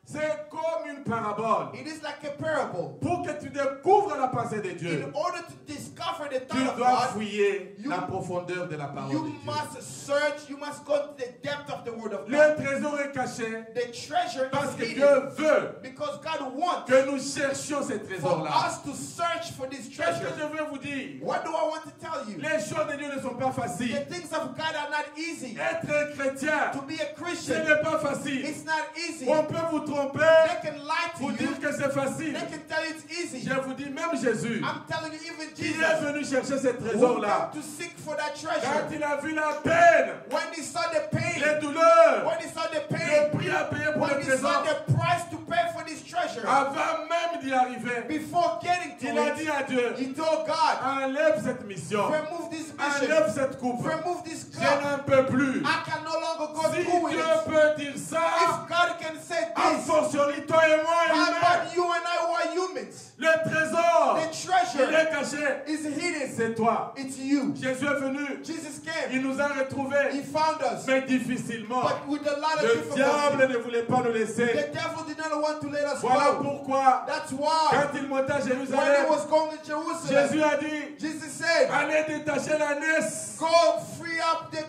[SPEAKER 1] C'est comme une parabole.
[SPEAKER 2] It is like a parable.
[SPEAKER 1] Pour que tu découvres la pensée de Dieu,
[SPEAKER 2] In order to discover the
[SPEAKER 1] tu
[SPEAKER 2] thought of
[SPEAKER 1] dois
[SPEAKER 2] God,
[SPEAKER 1] fouiller
[SPEAKER 2] you-
[SPEAKER 1] la profondeur de la parole
[SPEAKER 2] you
[SPEAKER 1] de Dieu.
[SPEAKER 2] must search, you must go to the depth of the word of
[SPEAKER 1] Le
[SPEAKER 2] God.
[SPEAKER 1] trésor est caché
[SPEAKER 2] The treasure
[SPEAKER 1] parce
[SPEAKER 2] is
[SPEAKER 1] que
[SPEAKER 2] hidden
[SPEAKER 1] Dieu veut
[SPEAKER 2] because God wants
[SPEAKER 1] que nous cherchions ce
[SPEAKER 2] for
[SPEAKER 1] trésor-là.
[SPEAKER 2] us to search for this
[SPEAKER 1] Qu'est-ce que
[SPEAKER 2] treasure.
[SPEAKER 1] je veux vous dire?
[SPEAKER 2] What do I want to tell you?
[SPEAKER 1] Les choses de Dieu ne sont pas
[SPEAKER 2] The
[SPEAKER 1] faciles.
[SPEAKER 2] things of God are not easy.
[SPEAKER 1] Être un chrétien,
[SPEAKER 2] To be a
[SPEAKER 1] ce
[SPEAKER 2] Christian,
[SPEAKER 1] n'est pas facile.
[SPEAKER 2] it's not easy.
[SPEAKER 1] On peut vous tromper,
[SPEAKER 2] They can lie to
[SPEAKER 1] vous
[SPEAKER 2] you.
[SPEAKER 1] dire que c'est facile.
[SPEAKER 2] They can tell you it's easy.
[SPEAKER 1] Je vous dis, même Jésus,
[SPEAKER 2] I'm telling you, even
[SPEAKER 1] qui est
[SPEAKER 2] Jesus,
[SPEAKER 1] venu chercher ce
[SPEAKER 2] who
[SPEAKER 1] trésor-là,
[SPEAKER 2] came to seek for that
[SPEAKER 1] quand
[SPEAKER 2] treasure,
[SPEAKER 1] il a vu la peine,
[SPEAKER 2] when he saw the pain,
[SPEAKER 1] les douleurs,
[SPEAKER 2] when he saw the
[SPEAKER 1] le
[SPEAKER 2] pain,
[SPEAKER 1] prix à payer pour
[SPEAKER 2] when
[SPEAKER 1] le
[SPEAKER 2] he saw
[SPEAKER 1] trésor,
[SPEAKER 2] the price to pay for this treasure,
[SPEAKER 1] avant même d'y arriver,
[SPEAKER 2] before getting to
[SPEAKER 1] il a dit
[SPEAKER 2] it,
[SPEAKER 1] à Dieu,
[SPEAKER 2] he told God,
[SPEAKER 1] enlève cette mission,
[SPEAKER 2] remove this mission,
[SPEAKER 1] enlève cette coupe,
[SPEAKER 2] remove this
[SPEAKER 1] je
[SPEAKER 2] cup.
[SPEAKER 1] n'en peux plus.
[SPEAKER 2] I can no longer go
[SPEAKER 1] Si
[SPEAKER 2] through with
[SPEAKER 1] Dieu
[SPEAKER 2] it.
[SPEAKER 1] peut dire ça,
[SPEAKER 2] If God can say
[SPEAKER 1] a
[SPEAKER 2] this,
[SPEAKER 1] fortiori toi et moi,
[SPEAKER 2] how
[SPEAKER 1] humains,
[SPEAKER 2] about you and I who are humans?
[SPEAKER 1] le trésor,
[SPEAKER 2] The
[SPEAKER 1] il
[SPEAKER 2] treasure
[SPEAKER 1] est caché,
[SPEAKER 2] is hidden.
[SPEAKER 1] c'est toi.
[SPEAKER 2] It's you.
[SPEAKER 1] Jésus est venu,
[SPEAKER 2] Jesus came.
[SPEAKER 1] il nous a
[SPEAKER 2] He
[SPEAKER 1] retrouvés,
[SPEAKER 2] found us.
[SPEAKER 1] mais difficilement.
[SPEAKER 2] But with a lot of
[SPEAKER 1] Le
[SPEAKER 2] difficulty.
[SPEAKER 1] diable ne voulait pas nous laisser.
[SPEAKER 2] The devil did not want to let us
[SPEAKER 1] Voilà
[SPEAKER 2] go.
[SPEAKER 1] pourquoi,
[SPEAKER 2] That's why
[SPEAKER 1] quand il montait à
[SPEAKER 2] when he
[SPEAKER 1] Jérusalem,
[SPEAKER 2] was going to Jerusalem,
[SPEAKER 1] Jésus a dit,
[SPEAKER 2] Jesus said,
[SPEAKER 1] allez détacher la naisse.
[SPEAKER 2] go free up the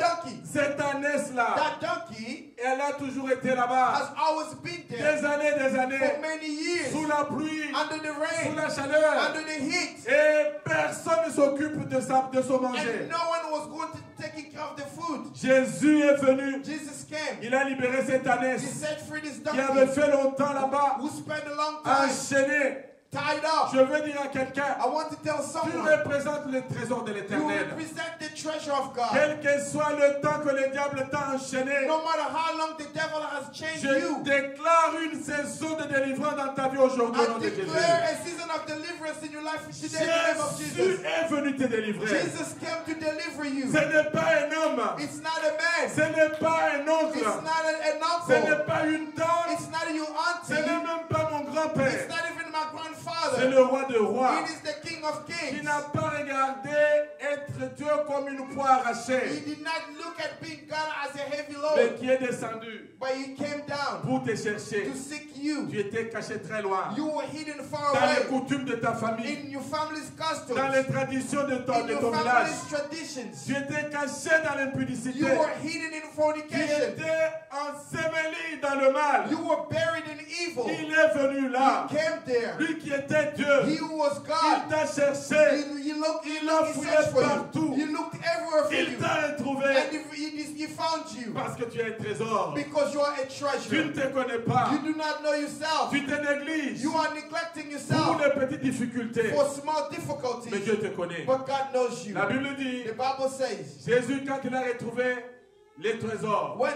[SPEAKER 2] donkey.
[SPEAKER 1] Cette ânesse-là,
[SPEAKER 2] That donkey
[SPEAKER 1] elle a toujours été là-bas.
[SPEAKER 2] has always been there
[SPEAKER 1] Des années,
[SPEAKER 2] for many years.
[SPEAKER 1] sous la pluie,
[SPEAKER 2] Under the
[SPEAKER 1] sous
[SPEAKER 2] rain,
[SPEAKER 1] la chaleur.
[SPEAKER 2] under the heat.
[SPEAKER 1] Et personne ne s'occupe de son manger.
[SPEAKER 2] And no one was going to take care of the food.
[SPEAKER 1] Jésus est venu
[SPEAKER 2] Jesus came. came.
[SPEAKER 1] Il a libéré cette
[SPEAKER 2] He
[SPEAKER 1] ânesse
[SPEAKER 2] set free this
[SPEAKER 1] qui avait
[SPEAKER 2] donkey
[SPEAKER 1] fait longtemps là-bas,
[SPEAKER 2] who spent a long time
[SPEAKER 1] enchaîné.
[SPEAKER 2] tied up.
[SPEAKER 1] Je veux dire à quelqu'un,
[SPEAKER 2] I want to tell
[SPEAKER 1] tu
[SPEAKER 2] someone,
[SPEAKER 1] représentes le trésor de
[SPEAKER 2] you
[SPEAKER 1] l'Éternel.
[SPEAKER 2] represent the treasure of God.
[SPEAKER 1] Quel que soit le temps que le diable t'a enchaîné,
[SPEAKER 2] No matter how long the devil has chained
[SPEAKER 1] je
[SPEAKER 2] you,
[SPEAKER 1] déclare une saison de délivrance dans ta vie aujourd'hui au nom
[SPEAKER 2] I
[SPEAKER 1] de Jésus.
[SPEAKER 2] declare a season of deliverance in your life today in the name of
[SPEAKER 1] Jésus
[SPEAKER 2] Jesus.
[SPEAKER 1] est venu te délivrer.
[SPEAKER 2] Jesus came to deliver you.
[SPEAKER 1] Ce n'est pas un homme,
[SPEAKER 2] It's not a man.
[SPEAKER 1] ce n'est pas un oncle,
[SPEAKER 2] It's not an
[SPEAKER 1] ce n'est
[SPEAKER 2] uncle.
[SPEAKER 1] pas une tante,
[SPEAKER 2] It's not your
[SPEAKER 1] ce n'est
[SPEAKER 2] auntie.
[SPEAKER 1] même pas mon
[SPEAKER 2] It's
[SPEAKER 1] grand-père.
[SPEAKER 2] not even my
[SPEAKER 1] C'est
[SPEAKER 2] grandfather.
[SPEAKER 1] le roi de rois
[SPEAKER 2] It is the King of
[SPEAKER 1] qui
[SPEAKER 2] Kings.
[SPEAKER 1] n'a pas regardé être Dieu comme une poids
[SPEAKER 2] He
[SPEAKER 1] arrachée,
[SPEAKER 2] did not look at being God as a heavy
[SPEAKER 1] mais
[SPEAKER 2] load,
[SPEAKER 1] qui est descendu
[SPEAKER 2] but he came down
[SPEAKER 1] pour te chercher.
[SPEAKER 2] to seek you.
[SPEAKER 1] Tu étais caché très loin,
[SPEAKER 2] You were hidden far
[SPEAKER 1] dans les
[SPEAKER 2] away
[SPEAKER 1] coutumes de ta famille,
[SPEAKER 2] in your family's customs,
[SPEAKER 1] dans les traditions de
[SPEAKER 2] in
[SPEAKER 1] ton
[SPEAKER 2] your
[SPEAKER 1] village.
[SPEAKER 2] family's traditions.
[SPEAKER 1] Tu étais caché dans l'impudicité.
[SPEAKER 2] You were hidden in
[SPEAKER 1] Tu
[SPEAKER 2] fornication.
[SPEAKER 1] étais enseveli dans le mal.
[SPEAKER 2] You were buried in evil.
[SPEAKER 1] Il est venu là.
[SPEAKER 2] He came there.
[SPEAKER 1] Lui qui était Dieu,
[SPEAKER 2] He who was
[SPEAKER 1] il
[SPEAKER 2] God.
[SPEAKER 1] t'a cherché.
[SPEAKER 2] He looked,
[SPEAKER 1] Il a
[SPEAKER 2] he
[SPEAKER 1] fouillé
[SPEAKER 2] searched for
[SPEAKER 1] partout.
[SPEAKER 2] you. He looked everywhere for
[SPEAKER 1] Il
[SPEAKER 2] you.
[SPEAKER 1] t'a retrouvé
[SPEAKER 2] And he found you
[SPEAKER 1] parce que tu es un trésor.
[SPEAKER 2] because you are a
[SPEAKER 1] Tu ne
[SPEAKER 2] treasure.
[SPEAKER 1] te connais pas.
[SPEAKER 2] You do not know yourself.
[SPEAKER 1] Tu te négliges
[SPEAKER 2] You are neglecting
[SPEAKER 1] pour
[SPEAKER 2] yourself
[SPEAKER 1] les petites difficultés.
[SPEAKER 2] for small
[SPEAKER 1] Mais
[SPEAKER 2] difficulties.
[SPEAKER 1] Dieu te connaît.
[SPEAKER 2] But God knows you.
[SPEAKER 1] La Bible dit,
[SPEAKER 2] The Bible says,
[SPEAKER 1] Jésus, quand il a retrouvé les trésors,
[SPEAKER 2] when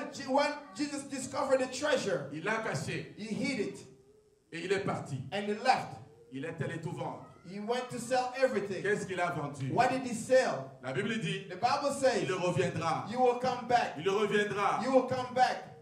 [SPEAKER 2] Jesus discovered the treasure,
[SPEAKER 1] il l'a caché
[SPEAKER 2] he hid it
[SPEAKER 1] et il est parti.
[SPEAKER 2] and he left.
[SPEAKER 1] Il est allé tout vendre.
[SPEAKER 2] He went to sell everything.
[SPEAKER 1] Qu'est-ce qu'il a vendu?
[SPEAKER 2] What did he sell?
[SPEAKER 1] La Bible dit,
[SPEAKER 2] The Bible says,
[SPEAKER 1] il reviendra.
[SPEAKER 2] you will come back.
[SPEAKER 1] Il reviendra.
[SPEAKER 2] You will come back.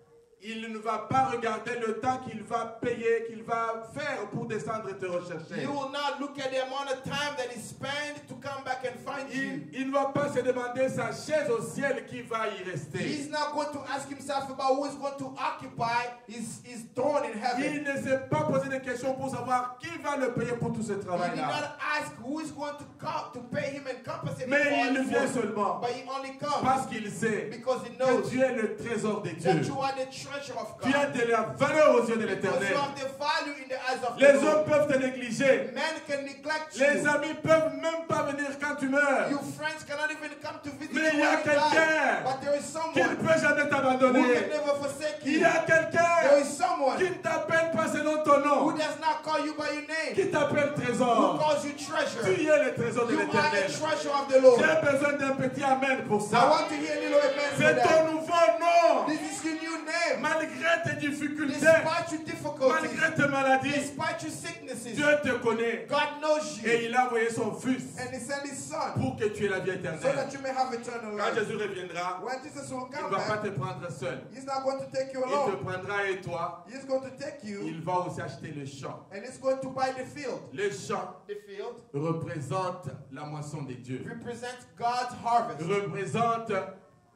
[SPEAKER 1] Il ne va pas regarder le temps qu'il va payer, qu'il va faire pour descendre et te rechercher.
[SPEAKER 2] You will not look at the amount of time that he spent to come back and find you.
[SPEAKER 1] Il ne va pas se demander sa chaise au ciel qui va y rester.
[SPEAKER 2] He's not going to ask himself about who is going to occupy his throne in
[SPEAKER 1] Il
[SPEAKER 2] heaven.
[SPEAKER 1] ne s'est pas posé de questions pour savoir qui va le payer pour tout ce
[SPEAKER 2] He did
[SPEAKER 1] travail-là.
[SPEAKER 2] not ask who is going to come to pay him and compensate him
[SPEAKER 1] Mais
[SPEAKER 2] for
[SPEAKER 1] il
[SPEAKER 2] his
[SPEAKER 1] vient
[SPEAKER 2] work.
[SPEAKER 1] seulement
[SPEAKER 2] But he only comes
[SPEAKER 1] parce qu'il sait
[SPEAKER 2] because he
[SPEAKER 1] que
[SPEAKER 2] knows
[SPEAKER 1] tu es le trésor de
[SPEAKER 2] that
[SPEAKER 1] Dieu.
[SPEAKER 2] you are the treasure of
[SPEAKER 1] Tu as
[SPEAKER 2] God.
[SPEAKER 1] de la valeur aux yeux de
[SPEAKER 2] Because
[SPEAKER 1] l'Éternel.
[SPEAKER 2] you have the value in the eyes of
[SPEAKER 1] Les
[SPEAKER 2] the
[SPEAKER 1] hommes
[SPEAKER 2] Lord.
[SPEAKER 1] peuvent te négliger.
[SPEAKER 2] Men can neglect
[SPEAKER 1] Les
[SPEAKER 2] you.
[SPEAKER 1] amis peuvent même pas venir quand tu meurs.
[SPEAKER 2] Your friends cannot even come to visit
[SPEAKER 1] Mais
[SPEAKER 2] you
[SPEAKER 1] il y a
[SPEAKER 2] when you die.
[SPEAKER 1] quelqu'un
[SPEAKER 2] But there is
[SPEAKER 1] qui ne
[SPEAKER 2] someone
[SPEAKER 1] peut jamais
[SPEAKER 2] who
[SPEAKER 1] t'abandonner.
[SPEAKER 2] can never forsake
[SPEAKER 1] Il
[SPEAKER 2] you.
[SPEAKER 1] y a
[SPEAKER 2] There
[SPEAKER 1] quelqu'un
[SPEAKER 2] is someone
[SPEAKER 1] qui ne t'appelle pas selon ton
[SPEAKER 2] who
[SPEAKER 1] nom,
[SPEAKER 2] does not call you by your name,
[SPEAKER 1] qui t'appelle
[SPEAKER 2] who
[SPEAKER 1] trésor.
[SPEAKER 2] calls you
[SPEAKER 1] Tu
[SPEAKER 2] treasure.
[SPEAKER 1] es le trésor de
[SPEAKER 2] You are a
[SPEAKER 1] l'Éternel.
[SPEAKER 2] treasure of the Lord.
[SPEAKER 1] J'ai besoin d'un petit amen pour
[SPEAKER 2] I
[SPEAKER 1] ça.
[SPEAKER 2] want to hear a little amen for
[SPEAKER 1] C'est ton
[SPEAKER 2] that.
[SPEAKER 1] nouveau nom.
[SPEAKER 2] This is your new name.
[SPEAKER 1] Malgré tes difficultés,
[SPEAKER 2] Despite your difficulties,
[SPEAKER 1] malgré tes maladies,
[SPEAKER 2] despite your sicknesses,
[SPEAKER 1] Dieu te connaît.
[SPEAKER 2] God knows
[SPEAKER 1] Et
[SPEAKER 2] you.
[SPEAKER 1] il a envoyé son Fils
[SPEAKER 2] And he sent his son
[SPEAKER 1] pour que tu aies la vie
[SPEAKER 2] so
[SPEAKER 1] éternelle.
[SPEAKER 2] that you may have eternal
[SPEAKER 1] Quand
[SPEAKER 2] life.
[SPEAKER 1] Jésus reviendra,
[SPEAKER 2] When Jesus will
[SPEAKER 1] il ne
[SPEAKER 2] come
[SPEAKER 1] va pas
[SPEAKER 2] back,
[SPEAKER 1] te prendre seul.
[SPEAKER 2] he's not going to take you
[SPEAKER 1] Il te
[SPEAKER 2] alone.
[SPEAKER 1] prendra et toi,
[SPEAKER 2] He's going to take you
[SPEAKER 1] il va aussi acheter le champ.
[SPEAKER 2] and he's going to buy the field.
[SPEAKER 1] Le champ
[SPEAKER 2] The field
[SPEAKER 1] représente la moisson de Dieu.
[SPEAKER 2] represents God's harvest,
[SPEAKER 1] Représente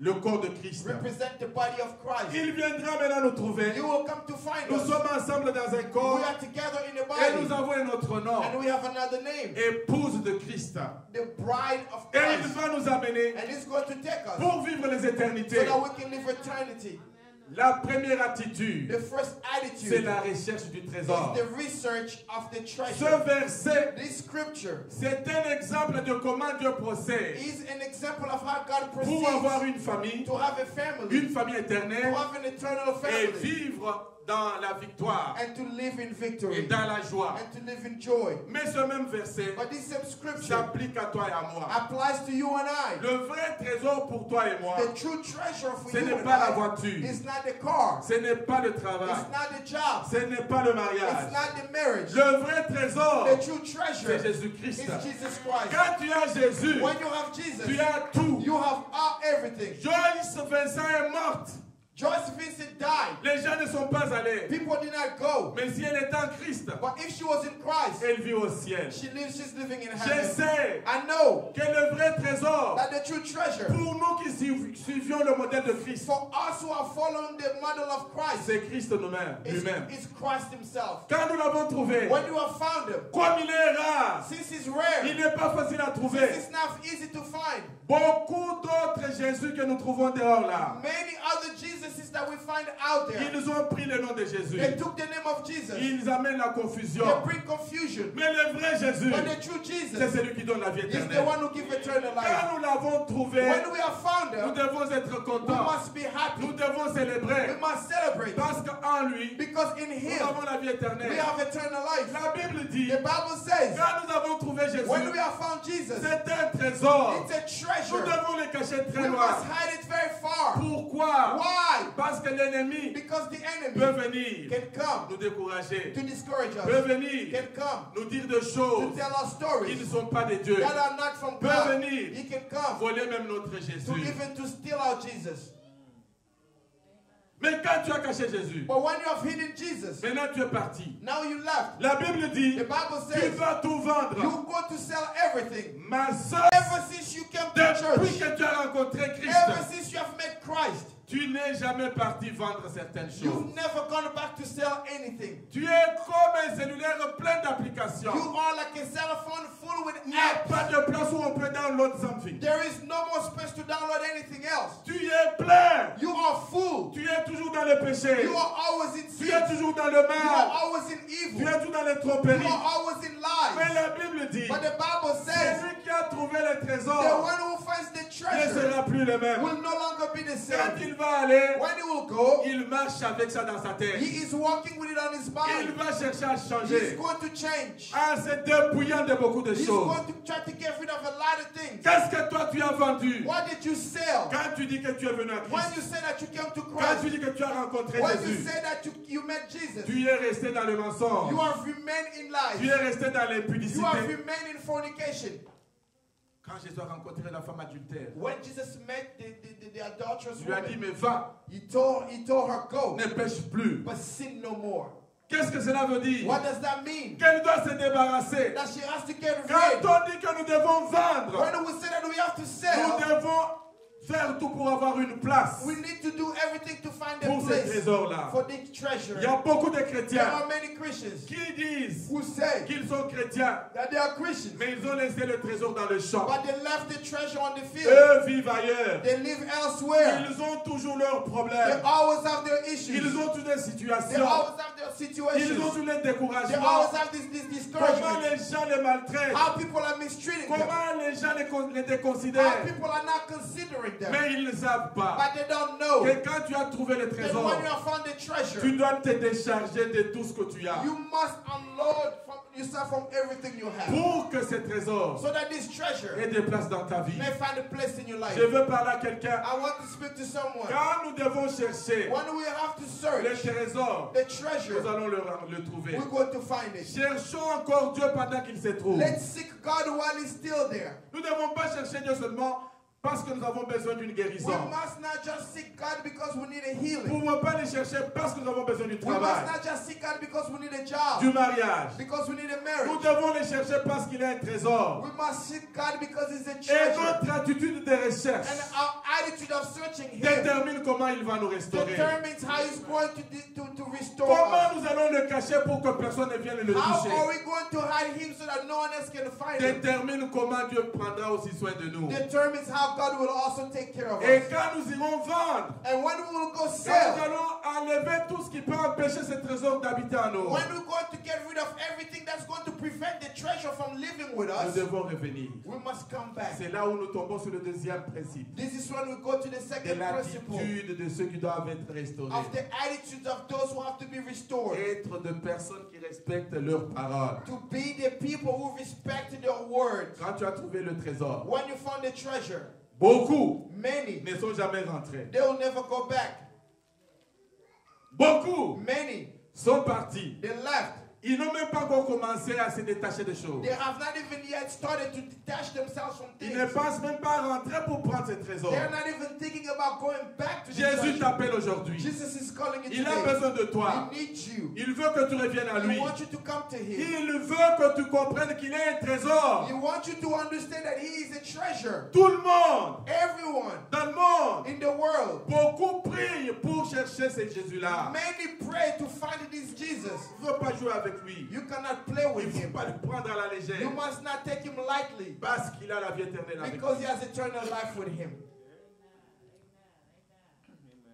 [SPEAKER 1] le corps de Christ.
[SPEAKER 2] represent the body of Christ.
[SPEAKER 1] Il viendra maintenant nous trouver.
[SPEAKER 2] You will come to find
[SPEAKER 1] Nous
[SPEAKER 2] us.
[SPEAKER 1] sommes ensemble dans un corps
[SPEAKER 2] We are together in the
[SPEAKER 1] et nous
[SPEAKER 2] body,
[SPEAKER 1] avons un autre nom.
[SPEAKER 2] and we have another name,
[SPEAKER 1] Épouse de Christ.
[SPEAKER 2] the bride of
[SPEAKER 1] Et il
[SPEAKER 2] Christ.
[SPEAKER 1] va nous amener
[SPEAKER 2] And he's going to take us
[SPEAKER 1] pour vivre les
[SPEAKER 2] so
[SPEAKER 1] éternités.
[SPEAKER 2] that we can live eternity.
[SPEAKER 1] La première attitude,
[SPEAKER 2] The first
[SPEAKER 1] c'est
[SPEAKER 2] attitude
[SPEAKER 1] la recherche du
[SPEAKER 2] is
[SPEAKER 1] trésor.
[SPEAKER 2] the research of the
[SPEAKER 1] Ce
[SPEAKER 2] treasure.
[SPEAKER 1] verset,
[SPEAKER 2] This scripture
[SPEAKER 1] c'est un exemple de comment Dieu procède
[SPEAKER 2] is an example of how God
[SPEAKER 1] pour avoir
[SPEAKER 2] proceeds
[SPEAKER 1] une famille,
[SPEAKER 2] to have a family,
[SPEAKER 1] une famille
[SPEAKER 2] to
[SPEAKER 1] éternelle
[SPEAKER 2] have an eternal
[SPEAKER 1] et
[SPEAKER 2] family,
[SPEAKER 1] vivre dans la victoire
[SPEAKER 2] and to live in
[SPEAKER 1] et
[SPEAKER 2] victory,
[SPEAKER 1] dans la joie.
[SPEAKER 2] and to live in joy.
[SPEAKER 1] Mais ce même verset
[SPEAKER 2] But this same scripture
[SPEAKER 1] s'applique à toi et à moi.
[SPEAKER 2] applies to you and I.
[SPEAKER 1] Le vrai trésor pour toi et moi,
[SPEAKER 2] The true treasure for
[SPEAKER 1] ce
[SPEAKER 2] you
[SPEAKER 1] n'est
[SPEAKER 2] and
[SPEAKER 1] pas la
[SPEAKER 2] I
[SPEAKER 1] voiture,
[SPEAKER 2] is not the car,
[SPEAKER 1] ce n'est pas le travail,
[SPEAKER 2] it's not the job,
[SPEAKER 1] ce n'est pas le
[SPEAKER 2] it's
[SPEAKER 1] mariage.
[SPEAKER 2] not the marriage.
[SPEAKER 1] Le vrai trésor,
[SPEAKER 2] The true
[SPEAKER 1] c'est
[SPEAKER 2] treasure
[SPEAKER 1] Jésus-Christ.
[SPEAKER 2] is Jesus Christ.
[SPEAKER 1] Quand tu as Jésus,
[SPEAKER 2] When you have Jesus,
[SPEAKER 1] tu as tout.
[SPEAKER 2] you have everything.
[SPEAKER 1] Joyce Vincent est morte.
[SPEAKER 2] Joyce Vincent died.
[SPEAKER 1] Les gens ne sont pas allés.
[SPEAKER 2] People did not go.
[SPEAKER 1] Mais si elle est en Christ,
[SPEAKER 2] But if she was in Christ,
[SPEAKER 1] elle vit au ciel.
[SPEAKER 2] she's living in
[SPEAKER 1] Je
[SPEAKER 2] heaven.
[SPEAKER 1] sais
[SPEAKER 2] I know
[SPEAKER 1] que le vrai trésor,
[SPEAKER 2] that the true treasure
[SPEAKER 1] pour nous qui suivions le modèle de Christ,
[SPEAKER 2] for us who are following the model of Christ
[SPEAKER 1] c'est Christ lui-même.
[SPEAKER 2] is Christ himself.
[SPEAKER 1] Quand nous l'avons trouvé,
[SPEAKER 2] When you have found him,
[SPEAKER 1] comme il est rare,
[SPEAKER 2] since he's
[SPEAKER 1] il
[SPEAKER 2] rare,
[SPEAKER 1] n'est pas facile à
[SPEAKER 2] since
[SPEAKER 1] trouver.
[SPEAKER 2] it's not easy to find,
[SPEAKER 1] Beaucoup d'autres Jésus que nous trouvons dehors là,
[SPEAKER 2] many other Jesuses that we find out there,
[SPEAKER 1] ils ont pris le nom de Jésus.
[SPEAKER 2] they took the name of Jesus.
[SPEAKER 1] Ils amènent la
[SPEAKER 2] They
[SPEAKER 1] confusion.
[SPEAKER 2] bring confusion.
[SPEAKER 1] Mais le vrai Jésus,
[SPEAKER 2] But the true
[SPEAKER 1] c'est
[SPEAKER 2] Jesus
[SPEAKER 1] celui qui donne la vie
[SPEAKER 2] is the
[SPEAKER 1] éternelle.
[SPEAKER 2] one who gives eternal life.
[SPEAKER 1] Quand nous l'avons trouvé,
[SPEAKER 2] When we have found
[SPEAKER 1] nous
[SPEAKER 2] him,
[SPEAKER 1] devons être
[SPEAKER 2] we
[SPEAKER 1] contents.
[SPEAKER 2] must be happy.
[SPEAKER 1] Nous devons devons célébrer.
[SPEAKER 2] We must celebrate.
[SPEAKER 1] Parce qu'en lui,
[SPEAKER 2] Because in
[SPEAKER 1] nous
[SPEAKER 2] Him,
[SPEAKER 1] avons la vie éternelle.
[SPEAKER 2] we have eternal life.
[SPEAKER 1] La Bible dit,
[SPEAKER 2] The Bible says,
[SPEAKER 1] quand nous avons trouvé Jésus,
[SPEAKER 2] when we have found Jesus,
[SPEAKER 1] c'est un trésor.
[SPEAKER 2] it's a
[SPEAKER 1] Nous
[SPEAKER 2] treasure.
[SPEAKER 1] devons le cacher
[SPEAKER 2] We
[SPEAKER 1] très loin.
[SPEAKER 2] must hide it very far.
[SPEAKER 1] Pourquoi?
[SPEAKER 2] Why?
[SPEAKER 1] Parce que l'ennemi
[SPEAKER 2] Because the
[SPEAKER 1] peut
[SPEAKER 2] enemy
[SPEAKER 1] venir
[SPEAKER 2] can come
[SPEAKER 1] nous décourager,
[SPEAKER 2] to discourage
[SPEAKER 1] peut
[SPEAKER 2] us,
[SPEAKER 1] venir
[SPEAKER 2] can come
[SPEAKER 1] nous dire des
[SPEAKER 2] to
[SPEAKER 1] choses
[SPEAKER 2] tell us
[SPEAKER 1] qui
[SPEAKER 2] stories
[SPEAKER 1] ne sont pas de Dieu,
[SPEAKER 2] that are not from
[SPEAKER 1] peut
[SPEAKER 2] God.
[SPEAKER 1] venir
[SPEAKER 2] He can come
[SPEAKER 1] voler même notre
[SPEAKER 2] to
[SPEAKER 1] Jésus.
[SPEAKER 2] even to steal our Jesus.
[SPEAKER 1] Mais quand tu as caché Jésus,
[SPEAKER 2] But when you have hidden Jesus,
[SPEAKER 1] maintenant tu es parti.
[SPEAKER 2] now you left.
[SPEAKER 1] La Bible dit,
[SPEAKER 2] The Bible
[SPEAKER 1] tu
[SPEAKER 2] says
[SPEAKER 1] vas tout vendre.
[SPEAKER 2] you go to sell everything.
[SPEAKER 1] Ma soeur,
[SPEAKER 2] Ever since you came to
[SPEAKER 1] depuis
[SPEAKER 2] church,
[SPEAKER 1] que tu as rencontré
[SPEAKER 2] ever
[SPEAKER 1] Christ,
[SPEAKER 2] since you have met Christ,
[SPEAKER 1] tu n'es jamais parti vendre certaines choses.
[SPEAKER 2] you've never gone back to sell anything.
[SPEAKER 1] Tu es comme un cellulaire plein
[SPEAKER 2] You
[SPEAKER 1] d'applications.
[SPEAKER 2] are like a cell phone full with
[SPEAKER 1] Il n'y a
[SPEAKER 2] apps.
[SPEAKER 1] pas de place où on peut download something.
[SPEAKER 2] There is no more space to download anything else.
[SPEAKER 1] Tu es plein.
[SPEAKER 2] You are full.
[SPEAKER 1] Tu es toujours dans le péché.
[SPEAKER 2] You are always in
[SPEAKER 1] Tu
[SPEAKER 2] sin.
[SPEAKER 1] es toujours dans le
[SPEAKER 2] You are
[SPEAKER 1] mal.
[SPEAKER 2] always in
[SPEAKER 1] Tu
[SPEAKER 2] evil.
[SPEAKER 1] es toujours dans les
[SPEAKER 2] You
[SPEAKER 1] tromperies.
[SPEAKER 2] are always in
[SPEAKER 1] Mais
[SPEAKER 2] lies.
[SPEAKER 1] la Bible dit,
[SPEAKER 2] But the Bible says
[SPEAKER 1] celui qui a trouvé le
[SPEAKER 2] the
[SPEAKER 1] trésor
[SPEAKER 2] one who finds the
[SPEAKER 1] ne
[SPEAKER 2] treasure
[SPEAKER 1] sera plus le même.
[SPEAKER 2] will no longer be the
[SPEAKER 1] Quand
[SPEAKER 2] same.
[SPEAKER 1] il va aller,
[SPEAKER 2] When he will go,
[SPEAKER 1] il marche avec ça dans sa tête.
[SPEAKER 2] he is walking with it on his
[SPEAKER 1] Il
[SPEAKER 2] mind.
[SPEAKER 1] va chercher à
[SPEAKER 2] He's
[SPEAKER 1] changer.
[SPEAKER 2] going to change.
[SPEAKER 1] En se dépouillant de beaucoup de
[SPEAKER 2] He's
[SPEAKER 1] choses.
[SPEAKER 2] going to try to get rid of a lot of things.
[SPEAKER 1] Qu'est-ce que toi tu as vendu?
[SPEAKER 2] What did you sell?
[SPEAKER 1] Quand tu dis que tu es venu à
[SPEAKER 2] When
[SPEAKER 1] Christ,
[SPEAKER 2] you say that you came to
[SPEAKER 1] quand
[SPEAKER 2] Christ,
[SPEAKER 1] tu dis que tu as rencontré
[SPEAKER 2] when you
[SPEAKER 1] Jésus,
[SPEAKER 2] say that you met Jesus,
[SPEAKER 1] tu es resté dans le mensonge.
[SPEAKER 2] you have remained in
[SPEAKER 1] Tu es
[SPEAKER 2] lies.
[SPEAKER 1] resté dans
[SPEAKER 2] You have
[SPEAKER 1] l'impudicité.
[SPEAKER 2] remained in fornication.
[SPEAKER 1] Quand Jésus a rencontré la femme adultère,
[SPEAKER 2] When Jesus met the adulterous
[SPEAKER 1] il lui a dit,
[SPEAKER 2] woman,
[SPEAKER 1] mais va,
[SPEAKER 2] he told her, go,
[SPEAKER 1] ne pêche plus.
[SPEAKER 2] but sin no more.
[SPEAKER 1] Qu'est-ce que cela veut dire?
[SPEAKER 2] What does that mean?
[SPEAKER 1] Qu'elle doit se débarrasser.
[SPEAKER 2] That she has to get
[SPEAKER 1] Quand
[SPEAKER 2] rid.
[SPEAKER 1] on dit que nous devons vendre,
[SPEAKER 2] When we say that we have to
[SPEAKER 1] nous
[SPEAKER 2] sell,
[SPEAKER 1] devons faire tout pour avoir une place
[SPEAKER 2] we need to do everything to find a
[SPEAKER 1] pour ce
[SPEAKER 2] place
[SPEAKER 1] trésor-là.
[SPEAKER 2] for this treasure.
[SPEAKER 1] Il y a beaucoup de
[SPEAKER 2] There
[SPEAKER 1] chrétiens
[SPEAKER 2] are many Christians
[SPEAKER 1] qui disent
[SPEAKER 2] who say
[SPEAKER 1] qu'ils sont chrétiens,
[SPEAKER 2] that they are Christians,
[SPEAKER 1] mais ils ont laissé le trésor dans le champ.
[SPEAKER 2] but they left the treasure on the field.
[SPEAKER 1] Eux vivent ailleurs.
[SPEAKER 2] They live elsewhere.
[SPEAKER 1] Ils ont toujours leurs
[SPEAKER 2] They
[SPEAKER 1] problèmes.
[SPEAKER 2] always have their issues.
[SPEAKER 1] Ils ont toutes des
[SPEAKER 2] They
[SPEAKER 1] situations.
[SPEAKER 2] always have their
[SPEAKER 1] Ils
[SPEAKER 2] situations.
[SPEAKER 1] ont tous les
[SPEAKER 2] They
[SPEAKER 1] découragements.
[SPEAKER 2] always have this
[SPEAKER 1] Comment
[SPEAKER 2] discouragement.
[SPEAKER 1] les gens les maltraitent.
[SPEAKER 2] How people are mistreating them.
[SPEAKER 1] Comment les gens les
[SPEAKER 2] How
[SPEAKER 1] déconsidèrent.
[SPEAKER 2] people are not considering them.
[SPEAKER 1] Mais ils ne savent pas
[SPEAKER 2] But they don't know
[SPEAKER 1] que quand tu as trouvé le
[SPEAKER 2] that
[SPEAKER 1] trésor,
[SPEAKER 2] when you have found the treasure,
[SPEAKER 1] tu dois te décharger de tout ce que tu as.
[SPEAKER 2] you must unload yourself from everything you have.
[SPEAKER 1] Pour que ce trésor
[SPEAKER 2] So that this treasure
[SPEAKER 1] ait des places dans ta vie.
[SPEAKER 2] may find a place in your life.
[SPEAKER 1] Je veux parler à quelqu'un.
[SPEAKER 2] I want to speak to someone.
[SPEAKER 1] Quand nous devons chercher
[SPEAKER 2] When we have to
[SPEAKER 1] le
[SPEAKER 2] search
[SPEAKER 1] trésor,
[SPEAKER 2] the
[SPEAKER 1] nous
[SPEAKER 2] treasure,
[SPEAKER 1] allons le trouver.
[SPEAKER 2] we're going to find it.
[SPEAKER 1] Cherchons encore Dieu pendant qu'il se trouve.
[SPEAKER 2] Let's seek God while He's still there.
[SPEAKER 1] Nous ne devons pas chercher Dieu seulement parce que nous avons besoin d'une
[SPEAKER 2] We
[SPEAKER 1] guérison.
[SPEAKER 2] must not just seek God because we need a healing.
[SPEAKER 1] Nous ne pouvons pas les chercher parce que nous avons besoin du
[SPEAKER 2] We must
[SPEAKER 1] travail,
[SPEAKER 2] not just seek God because we need a job,
[SPEAKER 1] du mariage.
[SPEAKER 2] because we need a
[SPEAKER 1] Nous
[SPEAKER 2] marriage.
[SPEAKER 1] devons les chercher parce qu'il est un trésor.
[SPEAKER 2] We must seek God because He's a
[SPEAKER 1] Et
[SPEAKER 2] treasure.
[SPEAKER 1] notre attitude de recherche
[SPEAKER 2] And our attitude of searching Him
[SPEAKER 1] détermine comment il va nous restaurer.
[SPEAKER 2] determines how He's going to restore
[SPEAKER 1] Comment
[SPEAKER 2] us.
[SPEAKER 1] nous allons le cacher pour que personne ne vienne le
[SPEAKER 2] How
[SPEAKER 1] toucher.
[SPEAKER 2] are we going to hide Him so that no one else can find Him?
[SPEAKER 1] Détermine comment Dieu prendra aussi soin de nous.
[SPEAKER 2] Determines how God will also take care of
[SPEAKER 1] Et
[SPEAKER 2] us.
[SPEAKER 1] quand nous irons vendre,
[SPEAKER 2] And when we will go
[SPEAKER 1] quand nous
[SPEAKER 2] sell,
[SPEAKER 1] allons enlever tout ce qui peut empêcher ce trésor d'habiter en nous,
[SPEAKER 2] when we're going to get rid of everything that's going to prevent the treasure from living with
[SPEAKER 1] nous
[SPEAKER 2] us,
[SPEAKER 1] devons revenir.
[SPEAKER 2] we must come back.
[SPEAKER 1] C'est là où nous tombons sur le deuxième principe.
[SPEAKER 2] This is when we go to the
[SPEAKER 1] De
[SPEAKER 2] second principle
[SPEAKER 1] l'attitude de ceux qui doivent être restaurés.
[SPEAKER 2] of the attitudes of those who have to be restored.
[SPEAKER 1] Être de personnes qui respectent leurs paroles.
[SPEAKER 2] To be the people who respect their words.
[SPEAKER 1] Quand tu as trouvé le trésor,
[SPEAKER 2] When you found the treasure,
[SPEAKER 1] beaucoup
[SPEAKER 2] many,
[SPEAKER 1] ne sont jamais rentrés.
[SPEAKER 2] they will never go back.
[SPEAKER 1] Beaucoup
[SPEAKER 2] Many,
[SPEAKER 1] sont partis.
[SPEAKER 2] they left.
[SPEAKER 1] Ils n'ont même pas encore commencé à se détacher des choses.
[SPEAKER 2] They have not even yet started to detach themselves from
[SPEAKER 1] Ils
[SPEAKER 2] things.
[SPEAKER 1] ne pensent même pas rentrer pour prendre ce trésor.
[SPEAKER 2] They're not even thinking about going back to the
[SPEAKER 1] Jésus
[SPEAKER 2] treasure.
[SPEAKER 1] t'appelle aujourd'hui.
[SPEAKER 2] Jesus is calling you
[SPEAKER 1] Il a
[SPEAKER 2] today.
[SPEAKER 1] besoin de toi.
[SPEAKER 2] He needs you.
[SPEAKER 1] Il veut que tu reviennes à
[SPEAKER 2] He
[SPEAKER 1] lui.
[SPEAKER 2] wants you to come to Him.
[SPEAKER 1] Il veut que tu comprennes qu'il est un trésor.
[SPEAKER 2] He wants you to understand that He is a treasure.
[SPEAKER 1] Tout le monde
[SPEAKER 2] Everyone
[SPEAKER 1] dans le monde,
[SPEAKER 2] in the world,
[SPEAKER 1] beaucoup prient pour chercher ce Jésus-là.
[SPEAKER 2] many pray to find this Jesus.
[SPEAKER 1] Il ne faut pas jouer avec lui.
[SPEAKER 2] You cannot play
[SPEAKER 1] Il
[SPEAKER 2] with
[SPEAKER 1] ne faut
[SPEAKER 2] Him.
[SPEAKER 1] pas le prendre à la légère.
[SPEAKER 2] You must not take Him lightly
[SPEAKER 1] Parce qu'il a la vie éternelle avec lui.
[SPEAKER 2] because He has eternal life with Him.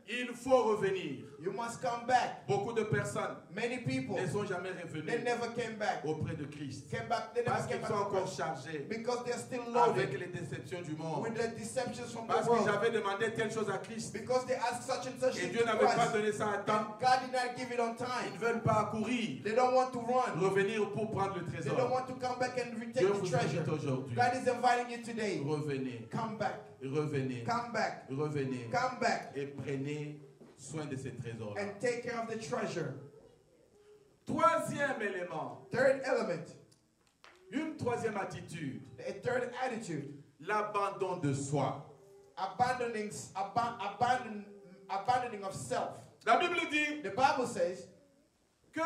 [SPEAKER 1] Il il faut revenir.
[SPEAKER 2] You must come back.
[SPEAKER 1] Beaucoup de personnes
[SPEAKER 2] Many people,
[SPEAKER 1] ne sont jamais
[SPEAKER 2] they
[SPEAKER 1] revenues
[SPEAKER 2] never came back.
[SPEAKER 1] auprès de Christ.
[SPEAKER 2] Came back, they never
[SPEAKER 1] Parce
[SPEAKER 2] came
[SPEAKER 1] qu'ils
[SPEAKER 2] back
[SPEAKER 1] sont
[SPEAKER 2] to
[SPEAKER 1] encore
[SPEAKER 2] Christ.
[SPEAKER 1] chargés
[SPEAKER 2] Because they're still
[SPEAKER 1] avec
[SPEAKER 2] loaded
[SPEAKER 1] les déceptions du monde.
[SPEAKER 2] with the deceptions from
[SPEAKER 1] Parce
[SPEAKER 2] the
[SPEAKER 1] qu'ils
[SPEAKER 2] world.
[SPEAKER 1] avaient demandé telle chose à Christ.
[SPEAKER 2] Because they asked such and such
[SPEAKER 1] Et
[SPEAKER 2] things
[SPEAKER 1] Dieu
[SPEAKER 2] to
[SPEAKER 1] n'avait pas
[SPEAKER 2] Christ.
[SPEAKER 1] donné ça à temps.
[SPEAKER 2] And God did not give it on
[SPEAKER 1] Ils
[SPEAKER 2] time.
[SPEAKER 1] ne veulent pas courir,
[SPEAKER 2] They don't want to run.
[SPEAKER 1] revenir pour prendre le
[SPEAKER 2] They don't
[SPEAKER 1] trésor.
[SPEAKER 2] want to come back and
[SPEAKER 1] Dieu
[SPEAKER 2] retake the
[SPEAKER 1] vous
[SPEAKER 2] treasure.
[SPEAKER 1] invite aujourd'hui.
[SPEAKER 2] God is inviting you today.
[SPEAKER 1] Revenez,
[SPEAKER 2] Come back.
[SPEAKER 1] revenez,
[SPEAKER 2] Come back.
[SPEAKER 1] revenez
[SPEAKER 2] Come back.
[SPEAKER 1] et prenez soin de ces trésors.
[SPEAKER 2] And take care of the treasure.
[SPEAKER 1] Troisième élément,
[SPEAKER 2] Third element.
[SPEAKER 1] une troisième attitude,
[SPEAKER 2] A third attitude.
[SPEAKER 1] l'abandon de soi.
[SPEAKER 2] Abandoning of self.
[SPEAKER 1] La Bible dit
[SPEAKER 2] The Bible says
[SPEAKER 1] que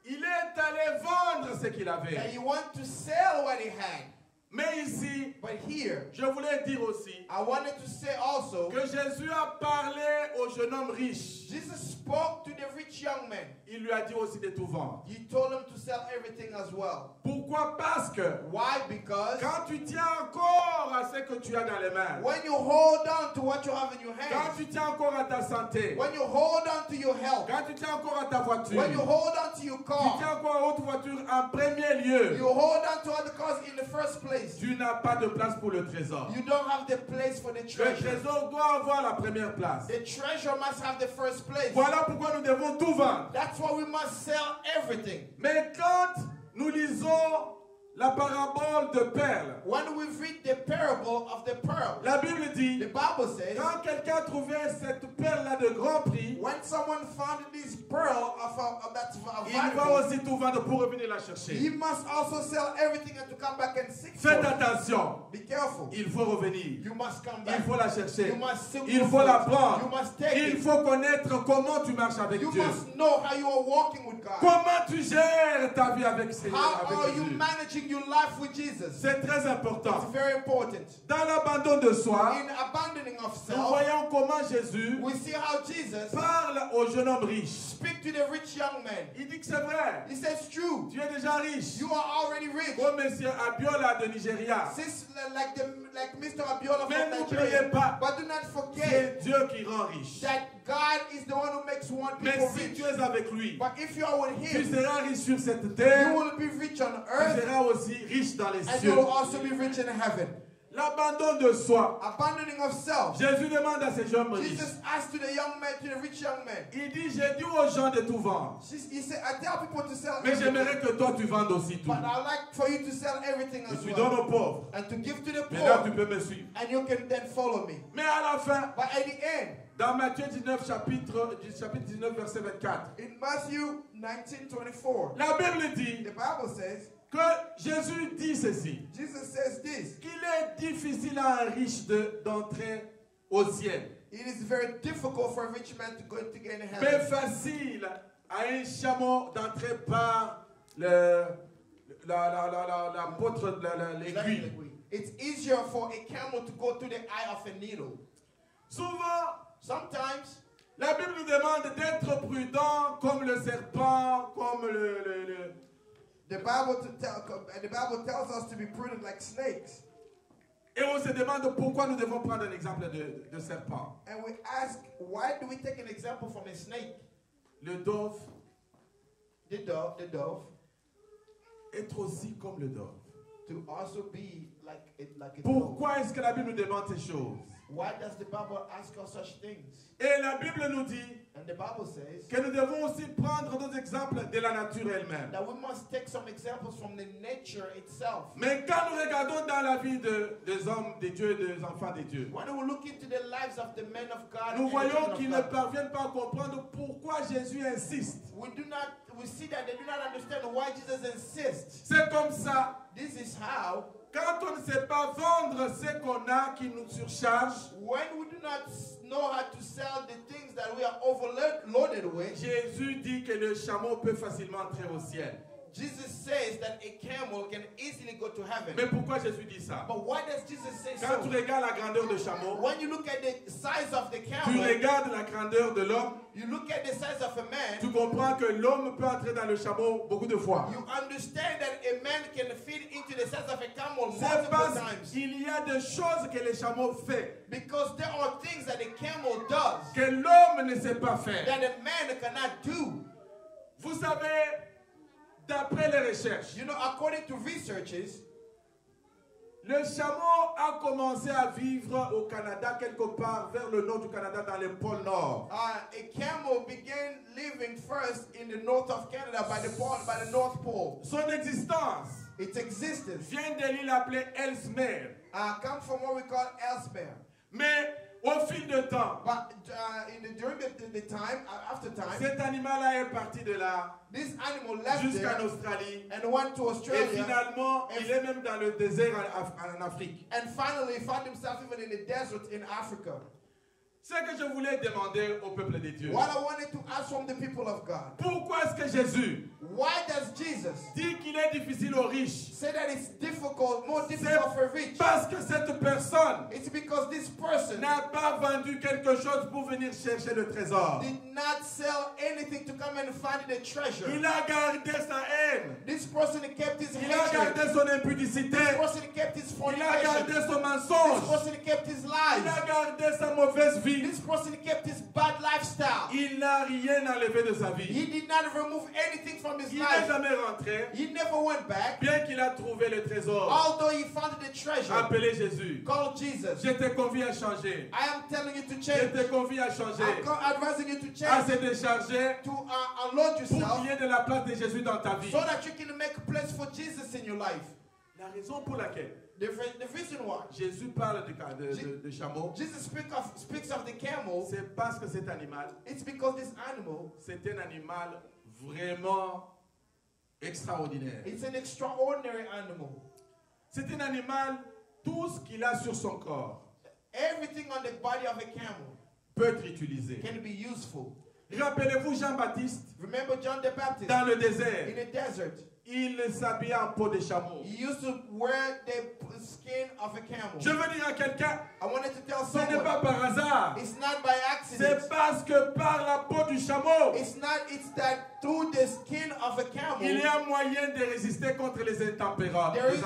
[SPEAKER 1] il est allé vendre ce qu'il
[SPEAKER 2] that
[SPEAKER 1] avait.
[SPEAKER 2] you want to sell what he had.
[SPEAKER 1] Mais ici,
[SPEAKER 2] But here,
[SPEAKER 1] je voulais dire aussi
[SPEAKER 2] I wanted to say also,
[SPEAKER 1] que Jésus a parlé au jeune homme riche.
[SPEAKER 2] Jesus spoke to the rich young man.
[SPEAKER 1] Il lui a dit aussi de tout vendre.
[SPEAKER 2] He told him to sell everything as well.
[SPEAKER 1] Pourquoi? Parce que
[SPEAKER 2] Why? Because
[SPEAKER 1] quand tu tiens encore à ce que tu as dans les mains,
[SPEAKER 2] when you hold on to what you have in your
[SPEAKER 1] quand
[SPEAKER 2] hands,
[SPEAKER 1] tu tiens encore à ta santé,
[SPEAKER 2] when you hold on to your health,
[SPEAKER 1] quand tu tiens encore à ta voiture,
[SPEAKER 2] when you hold on to your
[SPEAKER 1] tu
[SPEAKER 2] car,
[SPEAKER 1] tiens encore à votre voiture en premier lieu,
[SPEAKER 2] you hold on to other cars in the first place.
[SPEAKER 1] tu n'as pas de place pour le trésor.
[SPEAKER 2] You don't have the place for the
[SPEAKER 1] Le
[SPEAKER 2] treasure.
[SPEAKER 1] trésor doit avoir la première place.
[SPEAKER 2] The treasure must have the first place.
[SPEAKER 1] Voilà pourquoi nous devons tout vendre.
[SPEAKER 2] That's why we must sell everything.
[SPEAKER 1] Mais quand nous lisons la parabole de perles,
[SPEAKER 2] When we read the parable of the pearl,
[SPEAKER 1] la Bible
[SPEAKER 2] the
[SPEAKER 1] dit,
[SPEAKER 2] Bible says,
[SPEAKER 1] quand quelqu'un trouvait cette perle-là de grand prix,
[SPEAKER 2] when someone found this pearl of that
[SPEAKER 1] il va
[SPEAKER 2] valuable,
[SPEAKER 1] aussi tout vendre pour revenir la
[SPEAKER 2] he
[SPEAKER 1] chercher.
[SPEAKER 2] must also sell everything and to come back and seek for
[SPEAKER 1] Faites
[SPEAKER 2] it.
[SPEAKER 1] attention,
[SPEAKER 2] Be careful.
[SPEAKER 1] il faut revenir.
[SPEAKER 2] You must come
[SPEAKER 1] Il
[SPEAKER 2] back.
[SPEAKER 1] faut la chercher.
[SPEAKER 2] You must seek
[SPEAKER 1] Il
[SPEAKER 2] for
[SPEAKER 1] faut la
[SPEAKER 2] it.
[SPEAKER 1] prendre.
[SPEAKER 2] You must take
[SPEAKER 1] Il
[SPEAKER 2] it.
[SPEAKER 1] faut connaître comment tu marches avec
[SPEAKER 2] You
[SPEAKER 1] Dieu.
[SPEAKER 2] must know how you are walking with God.
[SPEAKER 1] Comment tu gères ta vie avec
[SPEAKER 2] How are
[SPEAKER 1] avec
[SPEAKER 2] you
[SPEAKER 1] Jésus.
[SPEAKER 2] managing your life with Jesus?
[SPEAKER 1] C'est très important.
[SPEAKER 2] It's very important.
[SPEAKER 1] Dans l'abandon de soi,
[SPEAKER 2] In abandoning of
[SPEAKER 1] nous
[SPEAKER 2] self,
[SPEAKER 1] voyons comment Jésus
[SPEAKER 2] we see how Jesus
[SPEAKER 1] parle au jeune homme riche.
[SPEAKER 2] speak to the rich young man.
[SPEAKER 1] Il dit que c'est vrai.
[SPEAKER 2] He says, true,
[SPEAKER 1] Tu es déjà riche.
[SPEAKER 2] you are already rich.
[SPEAKER 1] Comme M. Abiola de Nigeria.
[SPEAKER 2] Since, like Mr. Abiola
[SPEAKER 1] Mais
[SPEAKER 2] from
[SPEAKER 1] n'oubliez
[SPEAKER 2] Nigeria.
[SPEAKER 1] pas,
[SPEAKER 2] But do not forget
[SPEAKER 1] c'est Dieu qui rend riche.
[SPEAKER 2] that God is the one who makes one
[SPEAKER 1] Mais
[SPEAKER 2] people
[SPEAKER 1] si
[SPEAKER 2] rich.
[SPEAKER 1] tu es avec lui,
[SPEAKER 2] But if you are with
[SPEAKER 1] tu
[SPEAKER 2] Him,
[SPEAKER 1] seras riche sur cette
[SPEAKER 2] you
[SPEAKER 1] terre.
[SPEAKER 2] will be rich on
[SPEAKER 1] Tu
[SPEAKER 2] earth
[SPEAKER 1] seras aussi riche dans les
[SPEAKER 2] and you
[SPEAKER 1] cieux.
[SPEAKER 2] will also be rich in heaven.
[SPEAKER 1] L'abandon de soi.
[SPEAKER 2] Abandoning of self.
[SPEAKER 1] Jésus demande à ces jeunes riches.
[SPEAKER 2] Jesus asked to the young man, to the rich young man.
[SPEAKER 1] Il dit, j'ai dit aux gens de tout vendre.
[SPEAKER 2] He said, I tell people to sell
[SPEAKER 1] Mais
[SPEAKER 2] everything,
[SPEAKER 1] j'aimerais que toi tu vendes aussi tout.
[SPEAKER 2] but I like for you to sell everything
[SPEAKER 1] Et
[SPEAKER 2] as
[SPEAKER 1] tu donnes
[SPEAKER 2] well.
[SPEAKER 1] aux pauvres.
[SPEAKER 2] And to give to the
[SPEAKER 1] Maintenant tu
[SPEAKER 2] poor.
[SPEAKER 1] peux me suivre.
[SPEAKER 2] And you can then follow me.
[SPEAKER 1] Mais à la fin,
[SPEAKER 2] But at the end,
[SPEAKER 1] dans Matthieu 19, chapitre 19, verset 24,
[SPEAKER 2] in Matthew 19:24,
[SPEAKER 1] la Bible dit
[SPEAKER 2] the Bible says,
[SPEAKER 1] que Jésus dit ceci,
[SPEAKER 2] Jesus says this,
[SPEAKER 1] qu'il est difficile à un riche d'entrer au ciel,
[SPEAKER 2] it is very difficult for a rich man to go to get in
[SPEAKER 1] mais
[SPEAKER 2] heaven.
[SPEAKER 1] facile à un chameau d'entrer par l'aiguille.
[SPEAKER 2] It's easier for a camel to go through the eye of a needle.
[SPEAKER 1] Souvent,
[SPEAKER 2] Sometimes,
[SPEAKER 1] la Bible nous demande d'être prudent comme le serpent, comme
[SPEAKER 2] the Bible tells us to be prudent like snakes.
[SPEAKER 1] Et on se demande pourquoi nous devons prendre un exemple de serpent.
[SPEAKER 2] And we ask, why do we take an example from a snake?
[SPEAKER 1] Le dove,
[SPEAKER 2] The dove,
[SPEAKER 1] être aussi comme le dove.
[SPEAKER 2] to also be like a dove.
[SPEAKER 1] Pourquoi est-ce que la Bible nous demande ces choses?
[SPEAKER 2] Why does the Bible ask us such things?
[SPEAKER 1] Et la Bible nous dit
[SPEAKER 2] And the Bible says
[SPEAKER 1] que nous devons aussi prendre d'autres exemples de la nature elle-même.
[SPEAKER 2] that we must take some examples from the nature itself.
[SPEAKER 1] Mais quand nous regardons dans la vie des hommes, des dieux, des enfants des dieux,
[SPEAKER 2] When we look into the lives of the men of God,
[SPEAKER 1] nous
[SPEAKER 2] and the
[SPEAKER 1] voyons
[SPEAKER 2] children of
[SPEAKER 1] qu'ils ne
[SPEAKER 2] God,
[SPEAKER 1] parviennent pas à comprendre pourquoi Jésus insiste.
[SPEAKER 2] we see that they do not understand why Jesus insists.
[SPEAKER 1] C'est comme ça.
[SPEAKER 2] This is how,
[SPEAKER 1] Quand on ne sait pas vendre ce qu'on a qui nous surcharge,
[SPEAKER 2] when we do not know how to sell the things that we are overloaded with,
[SPEAKER 1] Jésus dit que le chameau peut facilement entrer au ciel.
[SPEAKER 2] Jesus says that a camel can easily go to heaven.
[SPEAKER 1] Mais pourquoi Jésus dit ça?
[SPEAKER 2] But why does Jesus say
[SPEAKER 1] Quand tu
[SPEAKER 2] so?
[SPEAKER 1] regardes la grandeur de chameau,
[SPEAKER 2] When you look at the size of the
[SPEAKER 1] tu
[SPEAKER 2] camel,
[SPEAKER 1] regardes la grandeur de l'homme,
[SPEAKER 2] you look at the size of a man,
[SPEAKER 1] tu comprends que l'homme peut entrer dans le chameau beaucoup de fois.
[SPEAKER 2] you understand that a man can fit into the size of a camel
[SPEAKER 1] C'est
[SPEAKER 2] multiple
[SPEAKER 1] parce
[SPEAKER 2] times.
[SPEAKER 1] qu'il y a des choses que le chameau fait
[SPEAKER 2] Because there are things that a camel does
[SPEAKER 1] que l'homme ne sait pas faire.
[SPEAKER 2] that a man cannot do.
[SPEAKER 1] Vous savez, d'après les recherches,
[SPEAKER 2] You know, according to researches,
[SPEAKER 1] le chameau a commencé à vivre au Canada, quelque part vers le nord du Canada, dans le pôle Nord.
[SPEAKER 2] a camel began living first in the north of Canada by the North Pole.
[SPEAKER 1] Son existence
[SPEAKER 2] Its existence
[SPEAKER 1] vient de l'île appelée Ellesmere.
[SPEAKER 2] comes from what we call Ellesmere.
[SPEAKER 1] Mais au fil du temps,
[SPEAKER 2] But during the time, after time,
[SPEAKER 1] cet animal-là est parti de là
[SPEAKER 2] this animal left
[SPEAKER 1] jusqu'en
[SPEAKER 2] there
[SPEAKER 1] Australie.
[SPEAKER 2] and went to
[SPEAKER 1] Et
[SPEAKER 2] Australia.
[SPEAKER 1] finalement, il est même dans le désert en Afrique.
[SPEAKER 2] And finally found himself even in the desert in Africa.
[SPEAKER 1] Ce que je voulais demander au peuple de Dieu,
[SPEAKER 2] What I wanted to ask from the people of God,
[SPEAKER 1] pourquoi est-ce que Jésus
[SPEAKER 2] why does Jesus
[SPEAKER 1] dit qu'il est difficile aux riches?
[SPEAKER 2] say that it's difficult, more difficult for rich?
[SPEAKER 1] Parce que cette personne
[SPEAKER 2] It's because this person
[SPEAKER 1] n'a pas vendu quelque chose pour venir chercher le trésor.
[SPEAKER 2] did not sell anything to come and find the treasure.
[SPEAKER 1] Il a gardé sa haine.
[SPEAKER 2] This person kept his
[SPEAKER 1] Il a
[SPEAKER 2] hatred.
[SPEAKER 1] gardé son impudicité.
[SPEAKER 2] This person kept his
[SPEAKER 1] Il a gardé
[SPEAKER 2] fornication.
[SPEAKER 1] son
[SPEAKER 2] This
[SPEAKER 1] mensonge.
[SPEAKER 2] person kept his
[SPEAKER 1] Il
[SPEAKER 2] lies.
[SPEAKER 1] a gardé sa mauvaise vie.
[SPEAKER 2] This person kept his bad lifestyle.
[SPEAKER 1] Il n'a rien enlevé de sa vie.
[SPEAKER 2] He did not remove anything from his
[SPEAKER 1] Il n'est
[SPEAKER 2] life.
[SPEAKER 1] jamais rentré,
[SPEAKER 2] He never went back,
[SPEAKER 1] bien qu'il a trouvé le trésor.
[SPEAKER 2] although he found the treasure.
[SPEAKER 1] Appelez Jésus.
[SPEAKER 2] Called Jesus.
[SPEAKER 1] Je te convie à changer.
[SPEAKER 2] I am telling you to
[SPEAKER 1] Je
[SPEAKER 2] change.
[SPEAKER 1] te convie à changer.
[SPEAKER 2] I'm advising you to
[SPEAKER 1] À
[SPEAKER 2] change,
[SPEAKER 1] se décharger
[SPEAKER 2] to unload
[SPEAKER 1] pour
[SPEAKER 2] yourself
[SPEAKER 1] qu'il y ait de la place de Jésus dans ta vie.
[SPEAKER 2] so that you can make place for Jesus in your life.
[SPEAKER 1] La raison pour laquelle
[SPEAKER 2] The reason why
[SPEAKER 1] Jésus parle de chameau,
[SPEAKER 2] Jesus speaks of the camel,
[SPEAKER 1] c'est parce que cet animal,
[SPEAKER 2] it's because this animal,
[SPEAKER 1] c'est un animal vraiment extraordinaire.
[SPEAKER 2] it's an extraordinary animal.
[SPEAKER 1] C'est un animal, tout ce qu'il a sur son corps
[SPEAKER 2] Everything on the body of a camel
[SPEAKER 1] peut être utilisé.
[SPEAKER 2] can be useful.
[SPEAKER 1] Rappelez-vous Jean-Baptiste,
[SPEAKER 2] Remember John the Baptist
[SPEAKER 1] dans le désert,
[SPEAKER 2] in the desert?
[SPEAKER 1] il s'habillait en peau de chameau.
[SPEAKER 2] He used to wear the skin of a camel.
[SPEAKER 1] Je veux dire à quelqu'un,
[SPEAKER 2] I wanted to tell
[SPEAKER 1] ce n'est pas
[SPEAKER 2] someone,
[SPEAKER 1] par hasard.
[SPEAKER 2] it's not by accident.
[SPEAKER 1] C'est parce que par la peau du chameau,
[SPEAKER 2] It's that through the skin of a camel,
[SPEAKER 1] il y a moyen de résister contre les intempéries.
[SPEAKER 2] There is-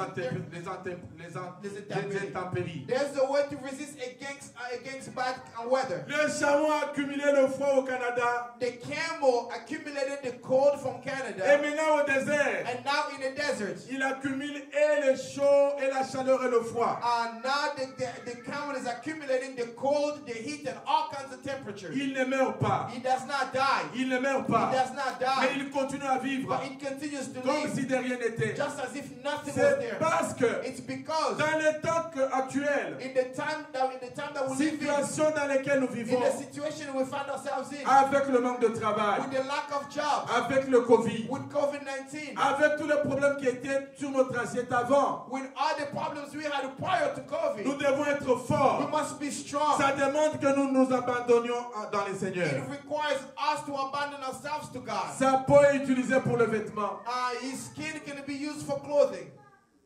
[SPEAKER 1] intempéries.
[SPEAKER 2] there's a way to resist against bad weather.
[SPEAKER 1] Le chameau a accumulé le froid au Canada.
[SPEAKER 2] The camel accumulated the cold from
[SPEAKER 1] Et
[SPEAKER 2] Canada,
[SPEAKER 1] maintenant au désert,
[SPEAKER 2] and now in the desert,
[SPEAKER 1] il accumule et le chaud, et la chaleur et le froid.
[SPEAKER 2] now the camel is accumulating the cold, the heat, and all kinds of temperatures.
[SPEAKER 1] Il ne meurt pas.
[SPEAKER 2] He does not die.
[SPEAKER 1] Il ne meurt
[SPEAKER 2] He
[SPEAKER 1] pas.
[SPEAKER 2] does not
[SPEAKER 1] Mais
[SPEAKER 2] die.
[SPEAKER 1] il continue à vivre
[SPEAKER 2] But it continues to
[SPEAKER 1] comme
[SPEAKER 2] live
[SPEAKER 1] si de rien n'était.
[SPEAKER 2] just as if nothing was
[SPEAKER 1] C'est
[SPEAKER 2] there.
[SPEAKER 1] parce que
[SPEAKER 2] It's because
[SPEAKER 1] dans le temps actuel,
[SPEAKER 2] in the time that we live in,
[SPEAKER 1] situation dans laquelle nous
[SPEAKER 2] in
[SPEAKER 1] vivons,
[SPEAKER 2] the situation we find ourselves in,
[SPEAKER 1] avec le manque de travail,
[SPEAKER 2] with the lack of jobs,
[SPEAKER 1] avec le Covid,
[SPEAKER 2] with COVID-19,
[SPEAKER 1] avec tous les problèmes qui étaient sur notre assiette avant,
[SPEAKER 2] with all the problems we had prior to COVID,
[SPEAKER 1] nous devons être
[SPEAKER 2] we
[SPEAKER 1] forts.
[SPEAKER 2] must be strong.
[SPEAKER 1] Ça demande que nous nous abandonnions dans les
[SPEAKER 2] It
[SPEAKER 1] Seigneurs.
[SPEAKER 2] requires us to abandon ourselves to God.
[SPEAKER 1] Sa peau est utilisée pour le vêtement.
[SPEAKER 2] His skin can be used for clothing.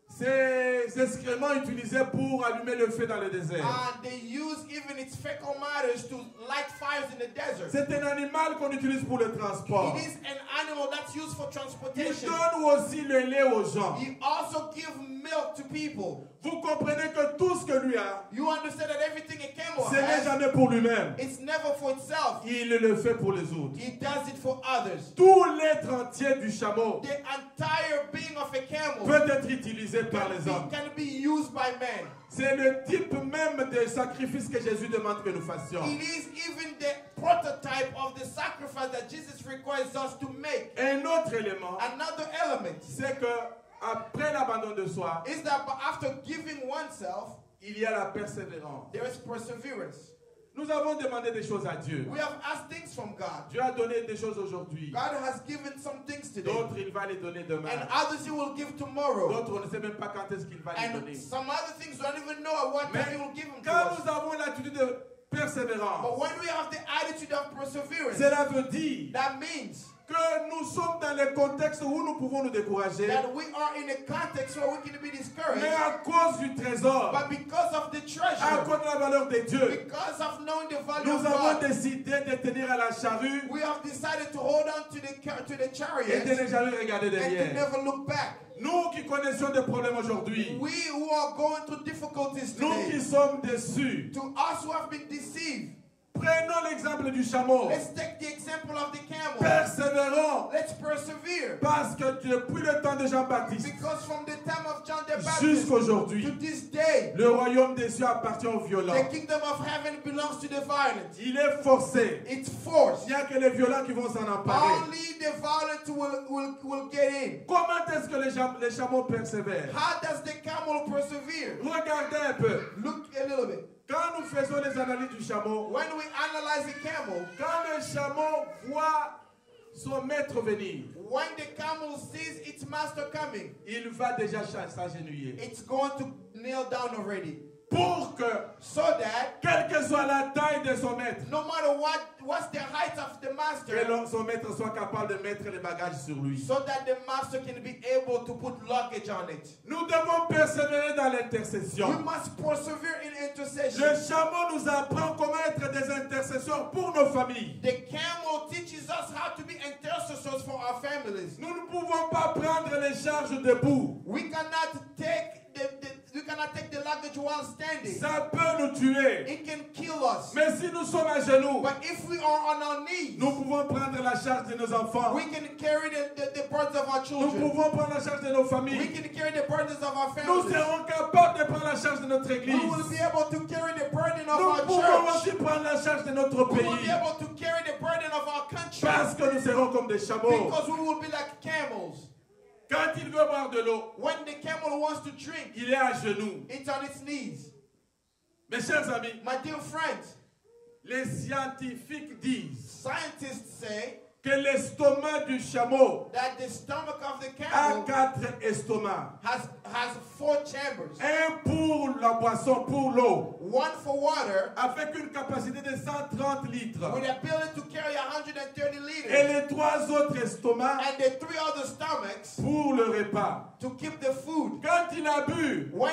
[SPEAKER 1] Ses excréments utilisés pour allumer le feu dans le désert.
[SPEAKER 2] And they use even its fecal matters to light fires in the desert.
[SPEAKER 1] C'est un animal qu'on utilise pour le transport.
[SPEAKER 2] It is an animal that's used for
[SPEAKER 1] Il
[SPEAKER 2] transportation.
[SPEAKER 1] donne aussi le lait aux gens.
[SPEAKER 2] He also gives milk to people.
[SPEAKER 1] Vous comprenez que tout ce que lui a,
[SPEAKER 2] You understand that everything a camel
[SPEAKER 1] ce n'est
[SPEAKER 2] has,
[SPEAKER 1] jamais pour lui-même.
[SPEAKER 2] it's never for itself.
[SPEAKER 1] Il le fait pour les autres.
[SPEAKER 2] He does it for others.
[SPEAKER 1] Tout l'être entier du chameau
[SPEAKER 2] The entire being of a camel
[SPEAKER 1] peut être utilisé par les hommes.
[SPEAKER 2] can be used by men.
[SPEAKER 1] C'est le type même de sacrifice que Jésus demande que nous fassions.
[SPEAKER 2] It is even the prototype of the sacrifice that Jesus requires us to make.
[SPEAKER 1] Un autre élément,
[SPEAKER 2] Another element
[SPEAKER 1] c'est que après l'abandon de soi,
[SPEAKER 2] is that after giving oneself,
[SPEAKER 1] il y a la persévérance.
[SPEAKER 2] there is perseverance.
[SPEAKER 1] Nous avons demandé des choses à Dieu.
[SPEAKER 2] We have asked things from God.
[SPEAKER 1] Dieu a donné des choses aujourd'hui.
[SPEAKER 2] God has given some things today,
[SPEAKER 1] D'autres, il va les donner demain.
[SPEAKER 2] and others He will give tomorrow.
[SPEAKER 1] D'autres, on ne sait même pas quand est-ce qu'il va les
[SPEAKER 2] And
[SPEAKER 1] donner.
[SPEAKER 2] some other things we don't even know at what time
[SPEAKER 1] Mais
[SPEAKER 2] He will give them to
[SPEAKER 1] quand
[SPEAKER 2] us.
[SPEAKER 1] nous avons l'attitude de persévérance,
[SPEAKER 2] But when we have the attitude of perseverance,
[SPEAKER 1] cela veut dire
[SPEAKER 2] that means
[SPEAKER 1] que nous sommes dans les contextes où nous pouvons nous décourager.
[SPEAKER 2] That we are in a context where we can be discouraged.
[SPEAKER 1] Mais à cause du trésor,
[SPEAKER 2] But because of the
[SPEAKER 1] à
[SPEAKER 2] treasure,
[SPEAKER 1] cause de la valeur de Dieu,
[SPEAKER 2] because of knowing the value
[SPEAKER 1] nous
[SPEAKER 2] of
[SPEAKER 1] avons
[SPEAKER 2] God,
[SPEAKER 1] décidé de tenir à la charrue
[SPEAKER 2] we have decided to hold on to the
[SPEAKER 1] et de
[SPEAKER 2] chariot
[SPEAKER 1] ne jamais regarder
[SPEAKER 2] and to
[SPEAKER 1] derrière.
[SPEAKER 2] never look back.
[SPEAKER 1] Nous qui connaissions des problèmes aujourd'hui,
[SPEAKER 2] We who are going through difficulties
[SPEAKER 1] nous qui
[SPEAKER 2] today,
[SPEAKER 1] sommes déçus,
[SPEAKER 2] to us who have been deceived,
[SPEAKER 1] prenons l'exemple du chameau.
[SPEAKER 2] let's take the example of the camel.
[SPEAKER 1] Persévérons,
[SPEAKER 2] Let's persevere.
[SPEAKER 1] parce que depuis le temps de Jean-Baptiste
[SPEAKER 2] Because from the time of John the Baptist
[SPEAKER 1] jusqu'aujourd'hui,
[SPEAKER 2] to this day,
[SPEAKER 1] le royaume des cieux appartient aux violents.
[SPEAKER 2] the kingdom of heaven belongs to the violent.
[SPEAKER 1] Il est forcé.
[SPEAKER 2] It's
[SPEAKER 1] Il
[SPEAKER 2] forced.
[SPEAKER 1] n'y a que les violents qui vont s'en emparer.
[SPEAKER 2] Only the violent will get in.
[SPEAKER 1] Comment est-ce que les chameaux persévèrent?
[SPEAKER 2] How does the camel persevere?
[SPEAKER 1] Regardez un peu.
[SPEAKER 2] Look a little bit.
[SPEAKER 1] Quand nous faisons les analyses du chameau,
[SPEAKER 2] When we analyze the camel,
[SPEAKER 1] quand le chameau voit son maître venir,
[SPEAKER 2] when the camel sees its master coming,
[SPEAKER 1] il va déjà s'agenouiller.
[SPEAKER 2] it's going to kneel down already.
[SPEAKER 1] Pour que,
[SPEAKER 2] So that
[SPEAKER 1] quelle que soit la taille de son maître,
[SPEAKER 2] no matter what's the height of the master,
[SPEAKER 1] que son maître soit capable de mettre les bagages sur lui.
[SPEAKER 2] so that the master can be able to put luggage on it.
[SPEAKER 1] Nous devons persévérer dans
[SPEAKER 2] We
[SPEAKER 1] l'intercession.
[SPEAKER 2] must persevere in intercession.
[SPEAKER 1] Le chameau nous apprend comment être des intercesseurs pour nos familles.
[SPEAKER 2] The camel teaches us how to be intercessors for our families.
[SPEAKER 1] Nous ne pouvons pas prendre les charges debout.
[SPEAKER 2] We cannot take the luggage while standing.
[SPEAKER 1] Ça peut nous tuer.
[SPEAKER 2] It can kill us.
[SPEAKER 1] Mais si nous sommes à genoux,
[SPEAKER 2] But if we are on our knees,
[SPEAKER 1] nous pouvons prendre la charge de nos enfants.
[SPEAKER 2] we can carry the burdens of our
[SPEAKER 1] Nous
[SPEAKER 2] children.
[SPEAKER 1] pouvons prendre la charge de nos
[SPEAKER 2] We
[SPEAKER 1] familles.
[SPEAKER 2] can carry the burdens of our
[SPEAKER 1] Nous
[SPEAKER 2] families.
[SPEAKER 1] serons capables de prendre la charge de notre
[SPEAKER 2] We
[SPEAKER 1] église.
[SPEAKER 2] will be able to carry the burden of
[SPEAKER 1] Nous
[SPEAKER 2] our
[SPEAKER 1] pouvons
[SPEAKER 2] church.
[SPEAKER 1] aussi prendre la charge de notre
[SPEAKER 2] We will be
[SPEAKER 1] pays.
[SPEAKER 2] able to carry the burden of our country.
[SPEAKER 1] Parce que nous serons comme des chameaux.
[SPEAKER 2] Because we will be like camels.
[SPEAKER 1] Quand il veut boire de l'eau,
[SPEAKER 2] When the camel wants to drink,
[SPEAKER 1] il est à genoux.
[SPEAKER 2] it's on its knees.
[SPEAKER 1] Mes chers amis,
[SPEAKER 2] My dear friends,
[SPEAKER 1] les scientifiques disent
[SPEAKER 2] scientists say
[SPEAKER 1] que l'estomac du chameau
[SPEAKER 2] that the stomach of the
[SPEAKER 1] a
[SPEAKER 2] camel
[SPEAKER 1] 4 estomacs.
[SPEAKER 2] has 4 chambers.
[SPEAKER 1] Un pour la boisson, pour l'eau,
[SPEAKER 2] One for water
[SPEAKER 1] avec une capacité de 130 litres.
[SPEAKER 2] with the ability to carry 130 liters.
[SPEAKER 1] Et les 3 autres estomacs
[SPEAKER 2] And the 3 other stomachs
[SPEAKER 1] pour le repas.
[SPEAKER 2] to keep the food.
[SPEAKER 1] Quand il a bu,
[SPEAKER 2] When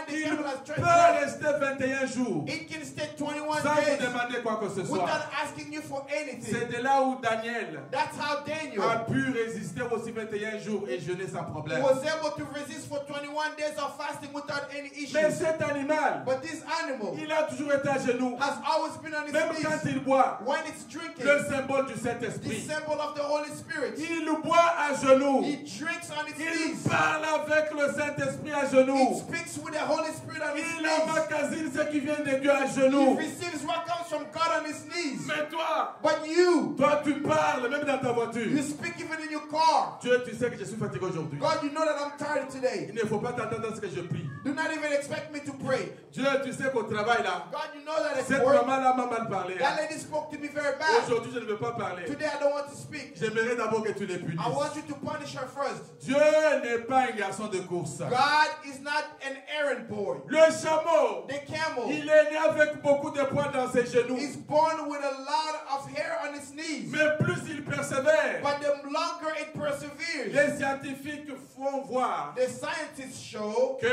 [SPEAKER 2] the
[SPEAKER 1] il
[SPEAKER 2] camel has
[SPEAKER 1] peut
[SPEAKER 2] drank,
[SPEAKER 1] rester 21 jours
[SPEAKER 2] it can stay 21
[SPEAKER 1] sans vous
[SPEAKER 2] days
[SPEAKER 1] demander quoi que ce soit.
[SPEAKER 2] without asking you for anything.
[SPEAKER 1] C'est de là où Daniel
[SPEAKER 2] That's how Daniel
[SPEAKER 1] a pu résister aussi 21 jours et jeûner sans problème.
[SPEAKER 2] was able to resist for 21 days of fasting without any
[SPEAKER 1] Mais
[SPEAKER 2] issues.
[SPEAKER 1] cet animal,
[SPEAKER 2] But this animal
[SPEAKER 1] il a toujours été à genoux.
[SPEAKER 2] has always been on its
[SPEAKER 1] Même
[SPEAKER 2] knees.
[SPEAKER 1] quand il boit,
[SPEAKER 2] When it's drinking,
[SPEAKER 1] le symbole du
[SPEAKER 2] the
[SPEAKER 1] Saint-Esprit.
[SPEAKER 2] symbol of the Holy Spirit,
[SPEAKER 1] Il boit à genoux.
[SPEAKER 2] he drinks on its
[SPEAKER 1] Il
[SPEAKER 2] knees.
[SPEAKER 1] parle avec le Saint-Esprit à
[SPEAKER 2] He
[SPEAKER 1] genoux.
[SPEAKER 2] speaks with the Holy Spirit on his
[SPEAKER 1] Il
[SPEAKER 2] knees.
[SPEAKER 1] emmagasine ce qui vient de Dieu à
[SPEAKER 2] He
[SPEAKER 1] genoux.
[SPEAKER 2] receives what comes from God on his knees.
[SPEAKER 1] Mais toi,
[SPEAKER 2] But you
[SPEAKER 1] tu parles même dans ta voiture.
[SPEAKER 2] speak even in your car.
[SPEAKER 1] Dieu, tu sais que je suis fatigué aujourd'hui.
[SPEAKER 2] God, you know that I'm tired today.
[SPEAKER 1] Il ne faut pas t'attendre à ce que je prie.
[SPEAKER 2] Do not even expect me to pray.
[SPEAKER 1] Dieu, tu sais qu'au travail là,
[SPEAKER 2] God, you know that at
[SPEAKER 1] cette
[SPEAKER 2] work,
[SPEAKER 1] maman-là m'a mal parlé.
[SPEAKER 2] that lady spoke to me very bad.
[SPEAKER 1] Aujourd'hui, je ne veux pas parler.
[SPEAKER 2] Today I don't want to speak.
[SPEAKER 1] J'aimerais d'abord que tu les punisses.
[SPEAKER 2] I want you to punish her first.
[SPEAKER 1] Dieu n'est pas un garçon de course.
[SPEAKER 2] God is not an errand boy.
[SPEAKER 1] Le chameau,
[SPEAKER 2] The camel
[SPEAKER 1] il est né avec beaucoup de poids dans ses genoux.
[SPEAKER 2] is born with a lot of hair on his knees.
[SPEAKER 1] Mais plus il persévère,
[SPEAKER 2] But the longer it perseveres,
[SPEAKER 1] les scientifiques font voir
[SPEAKER 2] the scientists show
[SPEAKER 1] que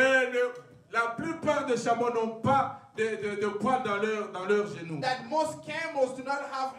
[SPEAKER 1] la plupart des chameaux n'ont pas de poils dans leurs genoux.
[SPEAKER 2] that most camels do not have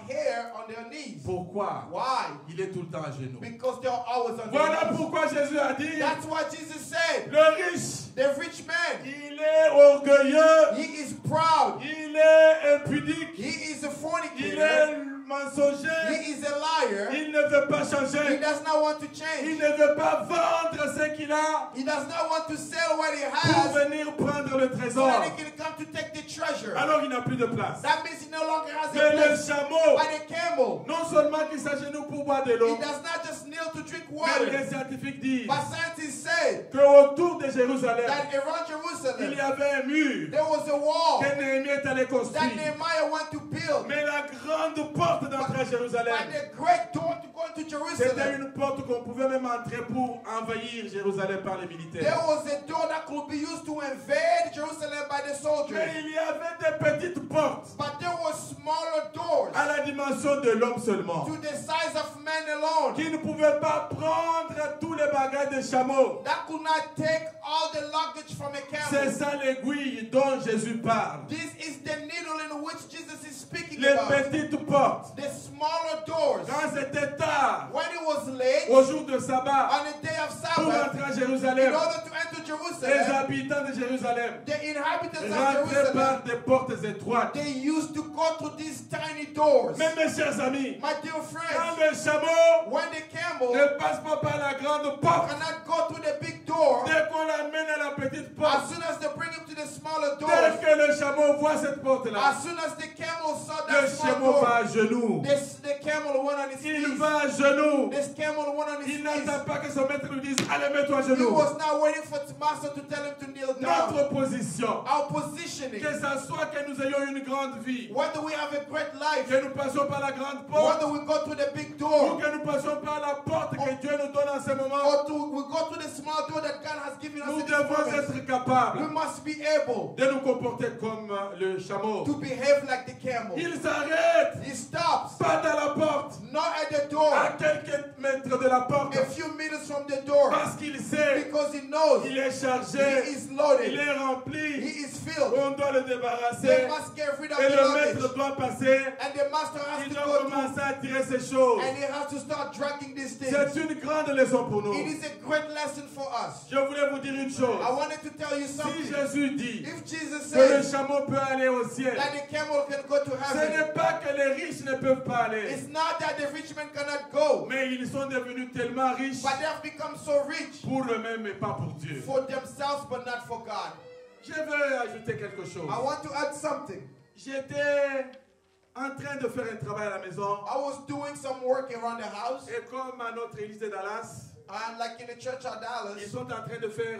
[SPEAKER 2] hair on their knees.
[SPEAKER 1] Pourquoi?
[SPEAKER 2] Why?
[SPEAKER 1] Il est tout le temps à genoux.
[SPEAKER 2] Because they're always on
[SPEAKER 1] Voilà
[SPEAKER 2] their knees.
[SPEAKER 1] pourquoi Jésus a dit,
[SPEAKER 2] That's what Jesus said.
[SPEAKER 1] le riche,
[SPEAKER 2] The rich man,
[SPEAKER 1] il est orgueilleux,
[SPEAKER 2] he is proud.
[SPEAKER 1] il est impudique,
[SPEAKER 2] He is a
[SPEAKER 1] il
[SPEAKER 2] fornicator.
[SPEAKER 1] est mensonger,
[SPEAKER 2] He is a liar.
[SPEAKER 1] il ne veut pas
[SPEAKER 2] He
[SPEAKER 1] changer,
[SPEAKER 2] does not want to
[SPEAKER 1] il
[SPEAKER 2] change.
[SPEAKER 1] ne veut pas vendre ce qu'il a
[SPEAKER 2] He does not want to sell what he
[SPEAKER 1] pour
[SPEAKER 2] has
[SPEAKER 1] venir prendre le
[SPEAKER 2] so
[SPEAKER 1] trésor.
[SPEAKER 2] that he can come to take the treasure.
[SPEAKER 1] Alors il n'a plus de place.
[SPEAKER 2] That means he no longer has a
[SPEAKER 1] Mais le
[SPEAKER 2] place.
[SPEAKER 1] chameau,
[SPEAKER 2] But the camel,
[SPEAKER 1] non seulement qu'il s'agenouille pour boire de
[SPEAKER 2] he
[SPEAKER 1] l'eau,
[SPEAKER 2] does not just kneel to drink
[SPEAKER 1] mais
[SPEAKER 2] water.
[SPEAKER 1] les scientifiques disent
[SPEAKER 2] But scientists said
[SPEAKER 1] qu'autour de Jérusalem,
[SPEAKER 2] that around
[SPEAKER 1] il
[SPEAKER 2] Jerusalem
[SPEAKER 1] y avait un mur
[SPEAKER 2] there was a wall
[SPEAKER 1] que Néhémie est allé
[SPEAKER 2] that
[SPEAKER 1] construire.
[SPEAKER 2] Nehemiah went to build.
[SPEAKER 1] Mais la grande porte d'entrée à Jérusalem,
[SPEAKER 2] But the great door to go into
[SPEAKER 1] c'était
[SPEAKER 2] Jerusalem,
[SPEAKER 1] une porte qu'on pouvait même entrer pour envahir Jérusalem par les
[SPEAKER 2] there
[SPEAKER 1] militaires.
[SPEAKER 2] was a door that could be used to invade Jerusalem by the soldiers.
[SPEAKER 1] Mais il y avait des petites portes,
[SPEAKER 2] But there were smaller doors.
[SPEAKER 1] à la dimension de l'homme seulement.
[SPEAKER 2] to the size of man alone,
[SPEAKER 1] Qui ne pouvait pas prendre tous les bagages de chameau.
[SPEAKER 2] that could not take all the luggage from a
[SPEAKER 1] C'est
[SPEAKER 2] camel.
[SPEAKER 1] ça l'aiguille dont Jésus parle.
[SPEAKER 2] This is the needle in which Jesus is speaking
[SPEAKER 1] Les
[SPEAKER 2] about.
[SPEAKER 1] petites portes.
[SPEAKER 2] The smaller doors.
[SPEAKER 1] Quand c'était tard,
[SPEAKER 2] When it was late,
[SPEAKER 1] au jour de sabbat,
[SPEAKER 2] on the day of
[SPEAKER 1] pour
[SPEAKER 2] Sabbath,
[SPEAKER 1] entrer à
[SPEAKER 2] in
[SPEAKER 1] Jérusalem,
[SPEAKER 2] order to enter
[SPEAKER 1] les
[SPEAKER 2] Jerusalem,
[SPEAKER 1] habitants de Jérusalem
[SPEAKER 2] the inhabitants of
[SPEAKER 1] rentraient
[SPEAKER 2] Jerusalem,
[SPEAKER 1] par des portes étroites.
[SPEAKER 2] they used to go through these tiny doors.
[SPEAKER 1] Mais mes chers amis,
[SPEAKER 2] My dear
[SPEAKER 1] quand
[SPEAKER 2] friends,
[SPEAKER 1] le chameau
[SPEAKER 2] when the camel
[SPEAKER 1] ne passe pas par la grande porte,
[SPEAKER 2] cannot go through the big door,
[SPEAKER 1] dès qu'on l'amène à la petite
[SPEAKER 2] as
[SPEAKER 1] porte,
[SPEAKER 2] soon as they bring him to the smaller
[SPEAKER 1] dès
[SPEAKER 2] door,
[SPEAKER 1] que le chameau voit cette porte-là,
[SPEAKER 2] as soon as the camel saw
[SPEAKER 1] le
[SPEAKER 2] that small
[SPEAKER 1] chameau
[SPEAKER 2] door,
[SPEAKER 1] va à genoux.
[SPEAKER 2] the camel went on his
[SPEAKER 1] Il
[SPEAKER 2] knees.
[SPEAKER 1] va à genoux.
[SPEAKER 2] This camel went on his
[SPEAKER 1] Il
[SPEAKER 2] knees.
[SPEAKER 1] n'attend pas que son maître lui dise, allez, mets-toi à
[SPEAKER 2] He
[SPEAKER 1] genoux.
[SPEAKER 2] was not waiting for his master to tell him to kneel down.
[SPEAKER 1] Notre position,
[SPEAKER 2] Our positioning,
[SPEAKER 1] que ça soit que nous ayons une grande vie,
[SPEAKER 2] whether we have a great life,
[SPEAKER 1] que nous passions par la grande porte,
[SPEAKER 2] whether we go through the big
[SPEAKER 1] ou
[SPEAKER 2] door,
[SPEAKER 1] que nous passions par la porte que Dieu nous donne en ce moment,
[SPEAKER 2] or we go through the small door that God has given us
[SPEAKER 1] nous
[SPEAKER 2] in this
[SPEAKER 1] devons
[SPEAKER 2] moment,
[SPEAKER 1] être
[SPEAKER 2] we
[SPEAKER 1] capables
[SPEAKER 2] must be able
[SPEAKER 1] de nous comporter comme le chameau.
[SPEAKER 2] to behave like the camel.
[SPEAKER 1] Il s'arrête,
[SPEAKER 2] He stops,
[SPEAKER 1] pas dans la porte,
[SPEAKER 2] not at the door,
[SPEAKER 1] à quelques mètres de la porte,
[SPEAKER 2] a few meters from the door,
[SPEAKER 1] parce qu'il sait,
[SPEAKER 2] because he knows
[SPEAKER 1] il est
[SPEAKER 2] he
[SPEAKER 1] chargé,
[SPEAKER 2] is
[SPEAKER 1] il
[SPEAKER 2] loaded,
[SPEAKER 1] est rempli,
[SPEAKER 2] he is filled.
[SPEAKER 1] on doit le
[SPEAKER 2] They
[SPEAKER 1] débarrasser,
[SPEAKER 2] must get rid of
[SPEAKER 1] et
[SPEAKER 2] the
[SPEAKER 1] le
[SPEAKER 2] luggage,
[SPEAKER 1] maître doit passer,
[SPEAKER 2] and the master has
[SPEAKER 1] il
[SPEAKER 2] to
[SPEAKER 1] doit
[SPEAKER 2] go through,
[SPEAKER 1] commencer à tirer ces choses.
[SPEAKER 2] and he has to start dragging these things.
[SPEAKER 1] C'est une grande leçon pour nous.
[SPEAKER 2] It is a great lesson for us.
[SPEAKER 1] Je voulais vous dire une chose.
[SPEAKER 2] I wanted to tell you
[SPEAKER 1] Si
[SPEAKER 2] something.
[SPEAKER 1] Jésus dit
[SPEAKER 2] If Jesus
[SPEAKER 1] que le
[SPEAKER 2] says
[SPEAKER 1] chameau peut aller au ciel,
[SPEAKER 2] that the camel can go to
[SPEAKER 1] ce
[SPEAKER 2] heaven,
[SPEAKER 1] n'est pas que les riches ne peuvent pas aller,
[SPEAKER 2] it's not that the rich man cannot go,
[SPEAKER 1] mais ils sont devenus tellement riches
[SPEAKER 2] but they have become so rich
[SPEAKER 1] pour eux-mêmes et pas pour Dieu.
[SPEAKER 2] for themselves but not for God.
[SPEAKER 1] Je veux ajouter quelque chose.
[SPEAKER 2] I want to add something.
[SPEAKER 1] J'étais en train de faire un travail à la maison
[SPEAKER 2] I was doing some work around the house,
[SPEAKER 1] et comme à notre église de Dallas,
[SPEAKER 2] and like in the church at
[SPEAKER 1] ils
[SPEAKER 2] Dallas,
[SPEAKER 1] sont en train de faire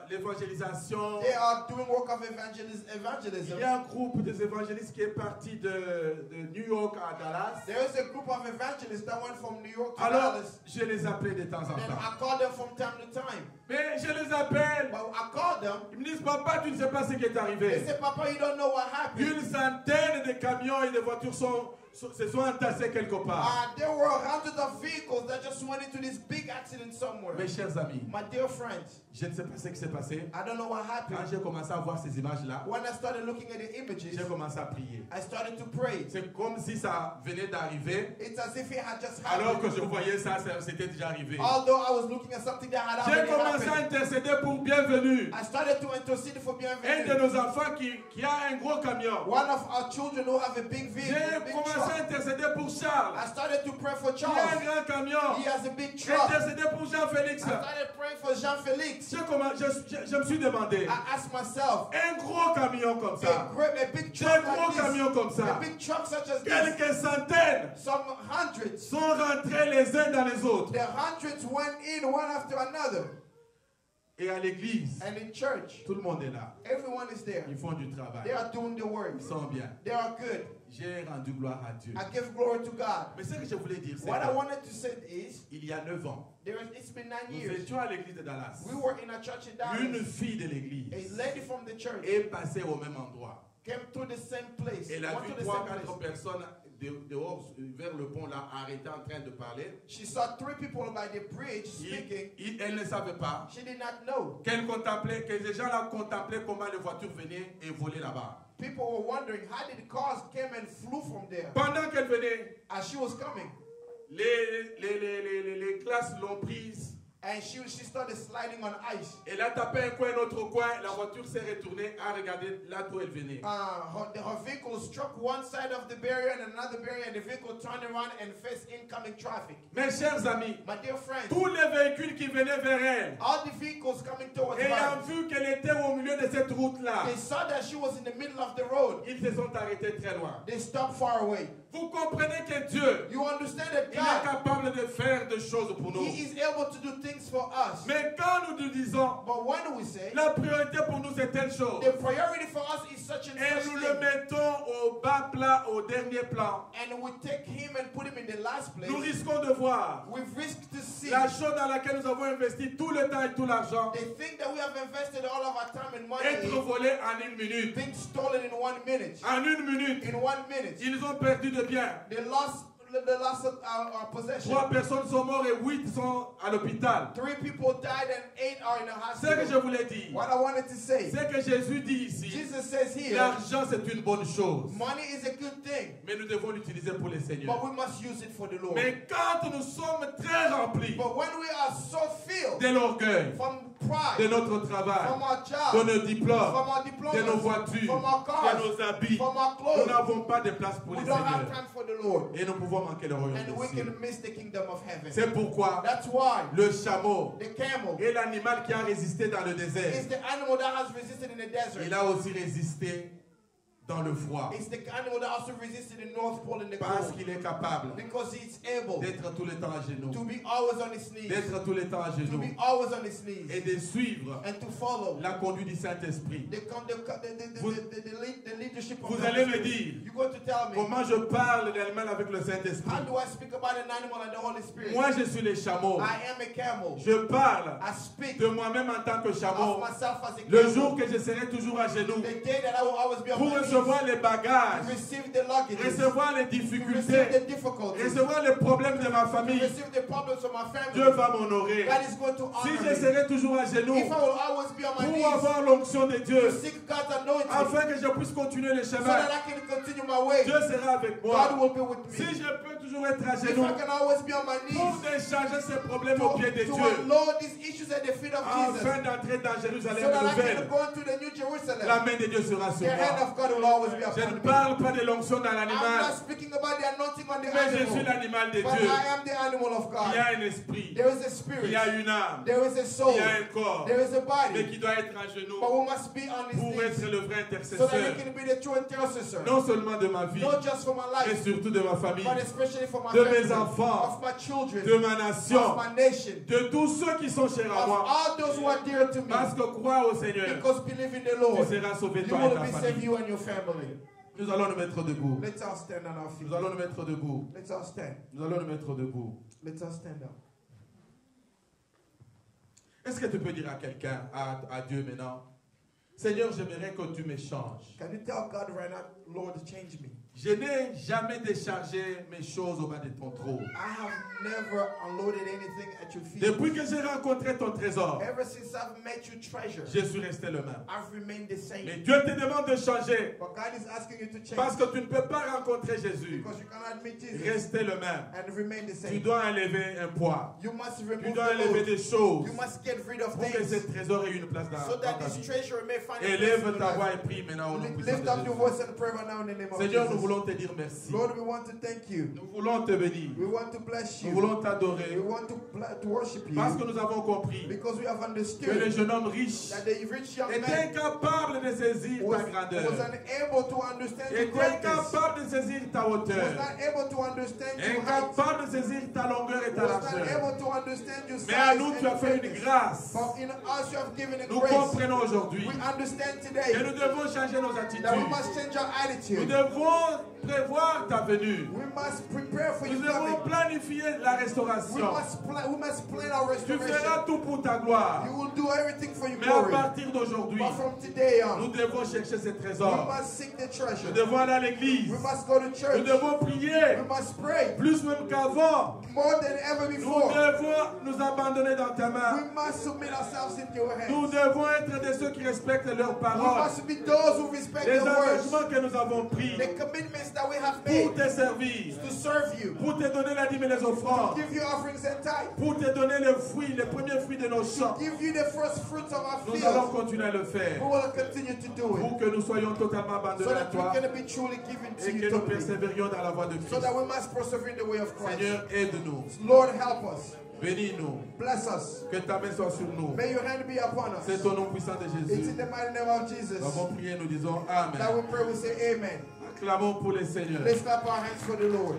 [SPEAKER 1] l'évangélisation.
[SPEAKER 2] they are doing work of
[SPEAKER 1] Il
[SPEAKER 2] evangelism.
[SPEAKER 1] y a un groupe des évangélistes qui est parti de New York à Dallas.
[SPEAKER 2] There is a group of evangelists that went from New York to
[SPEAKER 1] Alors,
[SPEAKER 2] Dallas,
[SPEAKER 1] je les appelle de temps en
[SPEAKER 2] and
[SPEAKER 1] temps.
[SPEAKER 2] I call them from time to time.
[SPEAKER 1] Mais je les appelle.
[SPEAKER 2] But I called them.
[SPEAKER 1] Ils me disent, papa, tu ne sais pas ce qui est
[SPEAKER 2] They
[SPEAKER 1] arrivé.
[SPEAKER 2] say, Papa, you don't know what happened.
[SPEAKER 1] Une centaine de camions et de voitures se sont entassés quelque part.
[SPEAKER 2] There were hundreds of vehicles that just went into this big accident somewhere.
[SPEAKER 1] Mes chers amis,
[SPEAKER 2] My dear friends,
[SPEAKER 1] je ne sais pas ce qui s'est passé.
[SPEAKER 2] I don't know what
[SPEAKER 1] Quand
[SPEAKER 2] happened.
[SPEAKER 1] j'ai commencé à voir ces images-là,
[SPEAKER 2] When I started looking at the images,
[SPEAKER 1] j'ai commencé à prier.
[SPEAKER 2] I started to pray.
[SPEAKER 1] C'est comme si ça venait d'arriver.
[SPEAKER 2] It's as if it had just
[SPEAKER 1] Alors que
[SPEAKER 2] happened.
[SPEAKER 1] je voyais ça, c'était déjà arrivé.
[SPEAKER 2] Although I was looking at something that had
[SPEAKER 1] J'ai
[SPEAKER 2] already
[SPEAKER 1] commencé à
[SPEAKER 2] happened.
[SPEAKER 1] intercéder pour bienvenue.
[SPEAKER 2] I started to intercede for
[SPEAKER 1] Un de
[SPEAKER 2] bienvenue.
[SPEAKER 1] nos enfants qui a un gros camion.
[SPEAKER 2] One of our children who have a big vehicle,
[SPEAKER 1] J'ai
[SPEAKER 2] big
[SPEAKER 1] commencé à
[SPEAKER 2] truck.
[SPEAKER 1] intercéder pour Charles.
[SPEAKER 2] I started to pray for
[SPEAKER 1] Qui a un
[SPEAKER 2] Charles.
[SPEAKER 1] grand camion.
[SPEAKER 2] He has a big
[SPEAKER 1] J'ai
[SPEAKER 2] truck.
[SPEAKER 1] intercédé pour Jean-Félix.
[SPEAKER 2] I started praying for Jean-Felix.
[SPEAKER 1] Je me suis demandé,
[SPEAKER 2] I asked myself,
[SPEAKER 1] un gros camion comme ça,
[SPEAKER 2] a big
[SPEAKER 1] des
[SPEAKER 2] truck
[SPEAKER 1] gros
[SPEAKER 2] like
[SPEAKER 1] camions
[SPEAKER 2] this,
[SPEAKER 1] comme
[SPEAKER 2] a
[SPEAKER 1] ça,
[SPEAKER 2] big truck such as this,
[SPEAKER 1] quelques centaines
[SPEAKER 2] some hundreds.
[SPEAKER 1] sont rentrés les uns dans les autres.
[SPEAKER 2] The hundreds went in one after another.
[SPEAKER 1] Et à l'église,
[SPEAKER 2] And in church,
[SPEAKER 1] tout le monde est là.
[SPEAKER 2] everyone is there.
[SPEAKER 1] Ils font du travail.
[SPEAKER 2] They are doing the work.
[SPEAKER 1] Ils sont bien.
[SPEAKER 2] They are good.
[SPEAKER 1] J'ai rendu gloire à Dieu.
[SPEAKER 2] I give glory to God.
[SPEAKER 1] Mais ce que je voulais dire, c'est
[SPEAKER 2] What I wanted to say is,
[SPEAKER 1] qu'il y a 9 ans,
[SPEAKER 2] it's been 9
[SPEAKER 1] nous
[SPEAKER 2] years.
[SPEAKER 1] étions à l'église de Dallas.
[SPEAKER 2] We were in a church in
[SPEAKER 1] Une
[SPEAKER 2] Dallas.
[SPEAKER 1] fille de l'église
[SPEAKER 2] A lady from the church
[SPEAKER 1] est passée au même endroit.
[SPEAKER 2] came to the same place.
[SPEAKER 1] Elle a
[SPEAKER 2] Went
[SPEAKER 1] vu
[SPEAKER 2] to the same
[SPEAKER 1] 3-4
[SPEAKER 2] place.
[SPEAKER 1] personnes dehors, vers le pont, là, arrêtées en train de parler.
[SPEAKER 2] She saw 3 people by the bridge speaking.
[SPEAKER 1] Elle ne savait pas
[SPEAKER 2] She did not know.
[SPEAKER 1] que les gens là contemplaient comment les voitures venaient et volaient là-bas.
[SPEAKER 2] People were wondering how did the cars came and flew from there.
[SPEAKER 1] Pendant qu'elle venait,
[SPEAKER 2] As she was coming,
[SPEAKER 1] les classes l'ont prise.
[SPEAKER 2] and she started sliding on ice.
[SPEAKER 1] Elle a tapé un coin, un autre coin. La voiture s'est retournée, a regardé là d'où elle venait.
[SPEAKER 2] Her vehicle struck one side of the barrier and another barrier, and the vehicle turned around and faced incoming traffic.
[SPEAKER 1] Mes chers amis,
[SPEAKER 2] My dear friends,
[SPEAKER 1] tous les véhicules qui venaient vers elle,
[SPEAKER 2] all the vehicles coming towards
[SPEAKER 1] ayant
[SPEAKER 2] her,
[SPEAKER 1] vu qu'elle était au milieu de cette route-là,
[SPEAKER 2] they saw that she was in the middle of the road.
[SPEAKER 1] ils se sont arrêtés très loin.
[SPEAKER 2] They stopped far away.
[SPEAKER 1] Vous comprenez que Dieu,
[SPEAKER 2] You understand that
[SPEAKER 1] il est
[SPEAKER 2] God,
[SPEAKER 1] capable de faire des choses pour nous.
[SPEAKER 2] He is able to do things things for us.
[SPEAKER 1] Mais quand nous disons,
[SPEAKER 2] But when we say,
[SPEAKER 1] la priorité pour nous c'est telle chose,
[SPEAKER 2] the priority for us is such and
[SPEAKER 1] et
[SPEAKER 2] such
[SPEAKER 1] nous le
[SPEAKER 2] thing,
[SPEAKER 1] mettons au bas plat, au dernier plan,
[SPEAKER 2] and we take him and put him in the last place,
[SPEAKER 1] nous risquons de voir
[SPEAKER 2] we've risked to see
[SPEAKER 1] la chose dans laquelle nous avons investi tout le temps et tout l'argent
[SPEAKER 2] the thing that we have invested all of our time and money
[SPEAKER 1] être
[SPEAKER 2] in
[SPEAKER 1] volé en une minute.
[SPEAKER 2] being stolen in 1 minute.
[SPEAKER 1] En une minute,
[SPEAKER 2] In 1 minute,
[SPEAKER 1] ils ont perdu de biens.
[SPEAKER 2] they lost our possession.
[SPEAKER 1] 3 personnes sont mortes et 8 sont à l'hôpital.
[SPEAKER 2] 3 people died and 8 are in a
[SPEAKER 1] Ce que je
[SPEAKER 2] hospital.
[SPEAKER 1] voulais dire,
[SPEAKER 2] What I wanted to say,
[SPEAKER 1] c'est que Jésus dit ici,
[SPEAKER 2] Jesus says here,
[SPEAKER 1] l'argent c'est une bonne chose,
[SPEAKER 2] money is a good thing,
[SPEAKER 1] mais nous devons l'utiliser pour le Seigneur.
[SPEAKER 2] but we must use it for the Lord.
[SPEAKER 1] Mais quand nous sommes très remplis
[SPEAKER 2] But when we are so filled
[SPEAKER 1] de l'orgueil,
[SPEAKER 2] from
[SPEAKER 1] de
[SPEAKER 2] pride,
[SPEAKER 1] notre travail,
[SPEAKER 2] from our
[SPEAKER 1] de
[SPEAKER 2] job,
[SPEAKER 1] nos diplômes,
[SPEAKER 2] from our
[SPEAKER 1] de
[SPEAKER 2] diplomas,
[SPEAKER 1] nos voitures,
[SPEAKER 2] from our
[SPEAKER 1] de
[SPEAKER 2] cars,
[SPEAKER 1] nos habits,
[SPEAKER 2] from our
[SPEAKER 1] nous
[SPEAKER 2] clothes,
[SPEAKER 1] n'avons pas de place pour le
[SPEAKER 2] we don't have
[SPEAKER 1] Seigneur.
[SPEAKER 2] time for the Lord.
[SPEAKER 1] Et nous pouvons manquer le royaume
[SPEAKER 2] And
[SPEAKER 1] des
[SPEAKER 2] we
[SPEAKER 1] cieux.
[SPEAKER 2] can miss the kingdom of heaven.
[SPEAKER 1] C'est pourquoi
[SPEAKER 2] That's why
[SPEAKER 1] le chameau
[SPEAKER 2] the camel
[SPEAKER 1] est l'animal qui a résisté dans le désert.
[SPEAKER 2] is the animal that has resisted in the desert.
[SPEAKER 1] Il a aussi résisté dans le froid.
[SPEAKER 2] It's the animal that also resisted in the North Pole in the
[SPEAKER 1] Parce
[SPEAKER 2] cold.
[SPEAKER 1] qu'il est capable
[SPEAKER 2] Because he's able
[SPEAKER 1] d'être tout le temps à genoux.
[SPEAKER 2] to be always on his knees.
[SPEAKER 1] D'être tout le temps à
[SPEAKER 2] To
[SPEAKER 1] genoux.
[SPEAKER 2] be always on his knees.
[SPEAKER 1] Et de suivre
[SPEAKER 2] And to follow
[SPEAKER 1] la conduite du Saint-Esprit.
[SPEAKER 2] the leadership of
[SPEAKER 1] Vous
[SPEAKER 2] the
[SPEAKER 1] allez
[SPEAKER 2] Holy
[SPEAKER 1] me
[SPEAKER 2] Spirit.
[SPEAKER 1] dire
[SPEAKER 2] You're going to tell me,
[SPEAKER 1] comment je parle d'animal avec le Saint-Esprit.
[SPEAKER 2] how do I speak about an animal and the Holy Spirit?
[SPEAKER 1] Moi, je suis le chameau.
[SPEAKER 2] I am a camel.
[SPEAKER 1] Je parle
[SPEAKER 2] I speak
[SPEAKER 1] de moi-même en tant que
[SPEAKER 2] of
[SPEAKER 1] chameau.
[SPEAKER 2] myself as a
[SPEAKER 1] Le
[SPEAKER 2] camel.
[SPEAKER 1] jour que je serai toujours à genoux
[SPEAKER 2] The day that I will always be on
[SPEAKER 1] pour
[SPEAKER 2] my knees
[SPEAKER 1] recevoir les
[SPEAKER 2] to
[SPEAKER 1] bagages,
[SPEAKER 2] receive the luggage,
[SPEAKER 1] recevoir les
[SPEAKER 2] to receive
[SPEAKER 1] difficultés,
[SPEAKER 2] the difficulties,
[SPEAKER 1] recevoir les problèmes de ma
[SPEAKER 2] to
[SPEAKER 1] famille.
[SPEAKER 2] receive the problems of my
[SPEAKER 1] Dieu
[SPEAKER 2] family.
[SPEAKER 1] va m'honorer.
[SPEAKER 2] God is going to
[SPEAKER 1] Si
[SPEAKER 2] honor
[SPEAKER 1] je
[SPEAKER 2] me.
[SPEAKER 1] serai toujours à genoux
[SPEAKER 2] If I will always be on my
[SPEAKER 1] pour
[SPEAKER 2] knees
[SPEAKER 1] avoir l'onction de
[SPEAKER 2] to
[SPEAKER 1] Dieu,
[SPEAKER 2] seek God's anointing,
[SPEAKER 1] afin que je puisse continuer le
[SPEAKER 2] so
[SPEAKER 1] chemin,
[SPEAKER 2] that I can continue my way,
[SPEAKER 1] Dieu sera avec
[SPEAKER 2] God
[SPEAKER 1] moi.
[SPEAKER 2] will be with me.
[SPEAKER 1] Si je peux toujours être à
[SPEAKER 2] If
[SPEAKER 1] genoux
[SPEAKER 2] I can always be on my
[SPEAKER 1] pour
[SPEAKER 2] knees
[SPEAKER 1] décharger ces problèmes au pied de
[SPEAKER 2] to
[SPEAKER 1] Dieu,
[SPEAKER 2] unload these issues at the feet of Jesus,
[SPEAKER 1] afin d'entrer dans
[SPEAKER 2] so
[SPEAKER 1] Jérusalem
[SPEAKER 2] that I can
[SPEAKER 1] nouvelle,
[SPEAKER 2] go into the New Jerusalem,
[SPEAKER 1] la main de Dieu sera sur
[SPEAKER 2] the hand
[SPEAKER 1] moi.
[SPEAKER 2] of God will always be
[SPEAKER 1] Je
[SPEAKER 2] upon
[SPEAKER 1] ne
[SPEAKER 2] me.
[SPEAKER 1] parle pas de l'onction dans
[SPEAKER 2] I'm
[SPEAKER 1] l'animal,
[SPEAKER 2] not speaking about the anointing on the
[SPEAKER 1] mais je suis
[SPEAKER 2] animal,
[SPEAKER 1] l'animal de
[SPEAKER 2] but
[SPEAKER 1] Dieu.
[SPEAKER 2] I am the animal of
[SPEAKER 1] Il
[SPEAKER 2] God.
[SPEAKER 1] y a un esprit,
[SPEAKER 2] There is a
[SPEAKER 1] il
[SPEAKER 2] spirit,
[SPEAKER 1] y a une âme,
[SPEAKER 2] there is a soul,
[SPEAKER 1] il y a un corps,
[SPEAKER 2] there is a
[SPEAKER 1] mais
[SPEAKER 2] body,
[SPEAKER 1] qui doit être à genoux
[SPEAKER 2] but we must be on his
[SPEAKER 1] pour être
[SPEAKER 2] knees
[SPEAKER 1] le vrai
[SPEAKER 2] so that
[SPEAKER 1] intercesseur,
[SPEAKER 2] he can be the true intercessor,
[SPEAKER 1] non seulement de ma vie,
[SPEAKER 2] not just for my
[SPEAKER 1] mais
[SPEAKER 2] life,
[SPEAKER 1] surtout de ma famille,
[SPEAKER 2] but especially for my
[SPEAKER 1] de mes
[SPEAKER 2] family,
[SPEAKER 1] enfants,
[SPEAKER 2] of my children,
[SPEAKER 1] de ma
[SPEAKER 2] of
[SPEAKER 1] nation,
[SPEAKER 2] my nation,
[SPEAKER 1] de tous ceux qui sont chers à
[SPEAKER 2] of
[SPEAKER 1] moi.
[SPEAKER 2] all those who are dear to me,
[SPEAKER 1] Parce que crois au Seigneur,
[SPEAKER 2] because believe in the
[SPEAKER 1] tu
[SPEAKER 2] Lord,
[SPEAKER 1] seras sauvé
[SPEAKER 2] you
[SPEAKER 1] toi et
[SPEAKER 2] will
[SPEAKER 1] ta
[SPEAKER 2] be saved,
[SPEAKER 1] famille.
[SPEAKER 2] you and your family.
[SPEAKER 1] Nous allons nous mettre debout.
[SPEAKER 2] Let's all stand on our feet.
[SPEAKER 1] Nous allons nous mettre debout.
[SPEAKER 2] Let's all stand.
[SPEAKER 1] Nous allons nous mettre debout.
[SPEAKER 2] Let's all stand up.
[SPEAKER 1] Est-ce que tu peux dire à quelqu'un, à Dieu maintenant, Seigneur, j'aimerais que tu me changes.
[SPEAKER 2] Can you tell God right now, Lord, change me?
[SPEAKER 1] Je n'ai jamais déchargé mes choses au bas de ton trône.
[SPEAKER 2] I have never unloaded anything at your feet.
[SPEAKER 1] Depuis que j'ai rencontré ton trésor,
[SPEAKER 2] Ever since I've met your treasure,
[SPEAKER 1] je suis resté le même.
[SPEAKER 2] I've remained the same.
[SPEAKER 1] Mais Dieu te demande de changer
[SPEAKER 2] But God is asking you to change
[SPEAKER 1] parce que tu ne peux pas rencontrer Jésus.
[SPEAKER 2] because you cannot meet Jesus
[SPEAKER 1] Rester le même.
[SPEAKER 2] and remain the
[SPEAKER 1] Tu
[SPEAKER 2] same.
[SPEAKER 1] dois enlever un poids.
[SPEAKER 2] You must
[SPEAKER 1] Tu
[SPEAKER 2] remove
[SPEAKER 1] dois
[SPEAKER 2] the
[SPEAKER 1] enlever
[SPEAKER 2] load.
[SPEAKER 1] des choses
[SPEAKER 2] You must get rid of
[SPEAKER 1] pour que ce
[SPEAKER 2] things
[SPEAKER 1] trésor ait une place dans
[SPEAKER 2] so that
[SPEAKER 1] ta
[SPEAKER 2] this
[SPEAKER 1] vie.
[SPEAKER 2] treasure may find a place in
[SPEAKER 1] Élève
[SPEAKER 2] your
[SPEAKER 1] ta
[SPEAKER 2] life.
[SPEAKER 1] voix et prie maintenant au nom puissant
[SPEAKER 2] Lift
[SPEAKER 1] de
[SPEAKER 2] up your
[SPEAKER 1] Jésus.
[SPEAKER 2] voice and pray right now in the name of
[SPEAKER 1] Seigneur, nous
[SPEAKER 2] Jesus.
[SPEAKER 1] voulons te dire merci.
[SPEAKER 2] Lord, we want to thank you.
[SPEAKER 1] Nous voulons te bénir.
[SPEAKER 2] We want to bless
[SPEAKER 1] Nous
[SPEAKER 2] you.
[SPEAKER 1] voulons
[SPEAKER 2] We
[SPEAKER 1] t'adorer
[SPEAKER 2] want to worship
[SPEAKER 1] parce que
[SPEAKER 2] you
[SPEAKER 1] nous avons compris
[SPEAKER 2] because we have
[SPEAKER 1] que le
[SPEAKER 2] understood
[SPEAKER 1] jeune homme riche
[SPEAKER 2] that the rich young
[SPEAKER 1] est
[SPEAKER 2] man
[SPEAKER 1] incapable de saisir
[SPEAKER 2] was
[SPEAKER 1] ta grandeur,
[SPEAKER 2] unable to understand your
[SPEAKER 1] est
[SPEAKER 2] greatness,
[SPEAKER 1] incapable de saisir ta
[SPEAKER 2] was
[SPEAKER 1] hauteur,
[SPEAKER 2] not able to understand your height,
[SPEAKER 1] incapable de saisir ta longueur et ta
[SPEAKER 2] was not
[SPEAKER 1] largeur.
[SPEAKER 2] able to understand your
[SPEAKER 1] Mais à
[SPEAKER 2] size
[SPEAKER 1] nous,
[SPEAKER 2] and
[SPEAKER 1] tu as
[SPEAKER 2] your
[SPEAKER 1] fait une
[SPEAKER 2] greatness.
[SPEAKER 1] grâce.
[SPEAKER 2] But in us you have given a
[SPEAKER 1] Nous
[SPEAKER 2] grace.
[SPEAKER 1] comprenons aujourd'hui
[SPEAKER 2] We understand
[SPEAKER 1] que
[SPEAKER 2] today
[SPEAKER 1] nous devons changer nos
[SPEAKER 2] that we
[SPEAKER 1] attitudes.
[SPEAKER 2] must change our
[SPEAKER 1] Nous
[SPEAKER 2] attitude.
[SPEAKER 1] devons prévoir ta venue.
[SPEAKER 2] We must prepare for
[SPEAKER 1] Nous
[SPEAKER 2] your
[SPEAKER 1] devons
[SPEAKER 2] coming.
[SPEAKER 1] planifier la
[SPEAKER 2] We
[SPEAKER 1] restauration.
[SPEAKER 2] must plan our
[SPEAKER 1] Tu
[SPEAKER 2] restoration.
[SPEAKER 1] feras tout pour ta gloire.
[SPEAKER 2] You will do everything for your
[SPEAKER 1] Mais à
[SPEAKER 2] glory.
[SPEAKER 1] partir d'aujourd'hui,
[SPEAKER 2] But from today
[SPEAKER 1] nous
[SPEAKER 2] on,
[SPEAKER 1] devons chercher ces
[SPEAKER 2] we
[SPEAKER 1] trésors.
[SPEAKER 2] must seek the treasure.
[SPEAKER 1] Nous devons aller à l'église.
[SPEAKER 2] We must go to
[SPEAKER 1] Nous
[SPEAKER 2] church.
[SPEAKER 1] devons prier.
[SPEAKER 2] We must pray
[SPEAKER 1] Plus même qu'avant.
[SPEAKER 2] more than ever
[SPEAKER 1] Nous
[SPEAKER 2] before.
[SPEAKER 1] devons nous abandonner dans ta
[SPEAKER 2] We
[SPEAKER 1] main.
[SPEAKER 2] must submit ourselves into your
[SPEAKER 1] Nous
[SPEAKER 2] hands.
[SPEAKER 1] devons être de ceux qui respectent leurs
[SPEAKER 2] We
[SPEAKER 1] paroles.
[SPEAKER 2] must be those who respect
[SPEAKER 1] Les
[SPEAKER 2] your words,
[SPEAKER 1] engagements que nous avons pris
[SPEAKER 2] the commitments that we have
[SPEAKER 1] pour
[SPEAKER 2] made
[SPEAKER 1] te servir,
[SPEAKER 2] to serve you,
[SPEAKER 1] pour te donner la dîme et les offrandes,
[SPEAKER 2] give you offerings and tithe,
[SPEAKER 1] pour te donner les fruits, les premiers fruits de nos champs.
[SPEAKER 2] give you the first fruits of our
[SPEAKER 1] Nous allons
[SPEAKER 2] fields.
[SPEAKER 1] continuer à le faire
[SPEAKER 2] We will continue to do it
[SPEAKER 1] pour que nous soyons totalement
[SPEAKER 2] so
[SPEAKER 1] abandonnés à
[SPEAKER 2] that
[SPEAKER 1] toi
[SPEAKER 2] we can be truly given to
[SPEAKER 1] et
[SPEAKER 2] you
[SPEAKER 1] que nous
[SPEAKER 2] totally.
[SPEAKER 1] persévérions dans la voie de
[SPEAKER 2] So
[SPEAKER 1] Christ.
[SPEAKER 2] that we must persevere in the way of Christ.
[SPEAKER 1] Seigneur, aide-nous,
[SPEAKER 2] Lord, help us.
[SPEAKER 1] bénis-nous,
[SPEAKER 2] Bless us.
[SPEAKER 1] que ta main soit sur nous.
[SPEAKER 2] May your hand be upon us.
[SPEAKER 1] C'est au nom puissant de
[SPEAKER 2] It's
[SPEAKER 1] Jésus.
[SPEAKER 2] in the mighty name of Jesus
[SPEAKER 1] Nous avons prié, nous disons
[SPEAKER 2] that
[SPEAKER 1] Amen.
[SPEAKER 2] we pray, we say amen.
[SPEAKER 1] Acclamons pour le Seigneur.
[SPEAKER 2] Let's clap our hands for the Lord.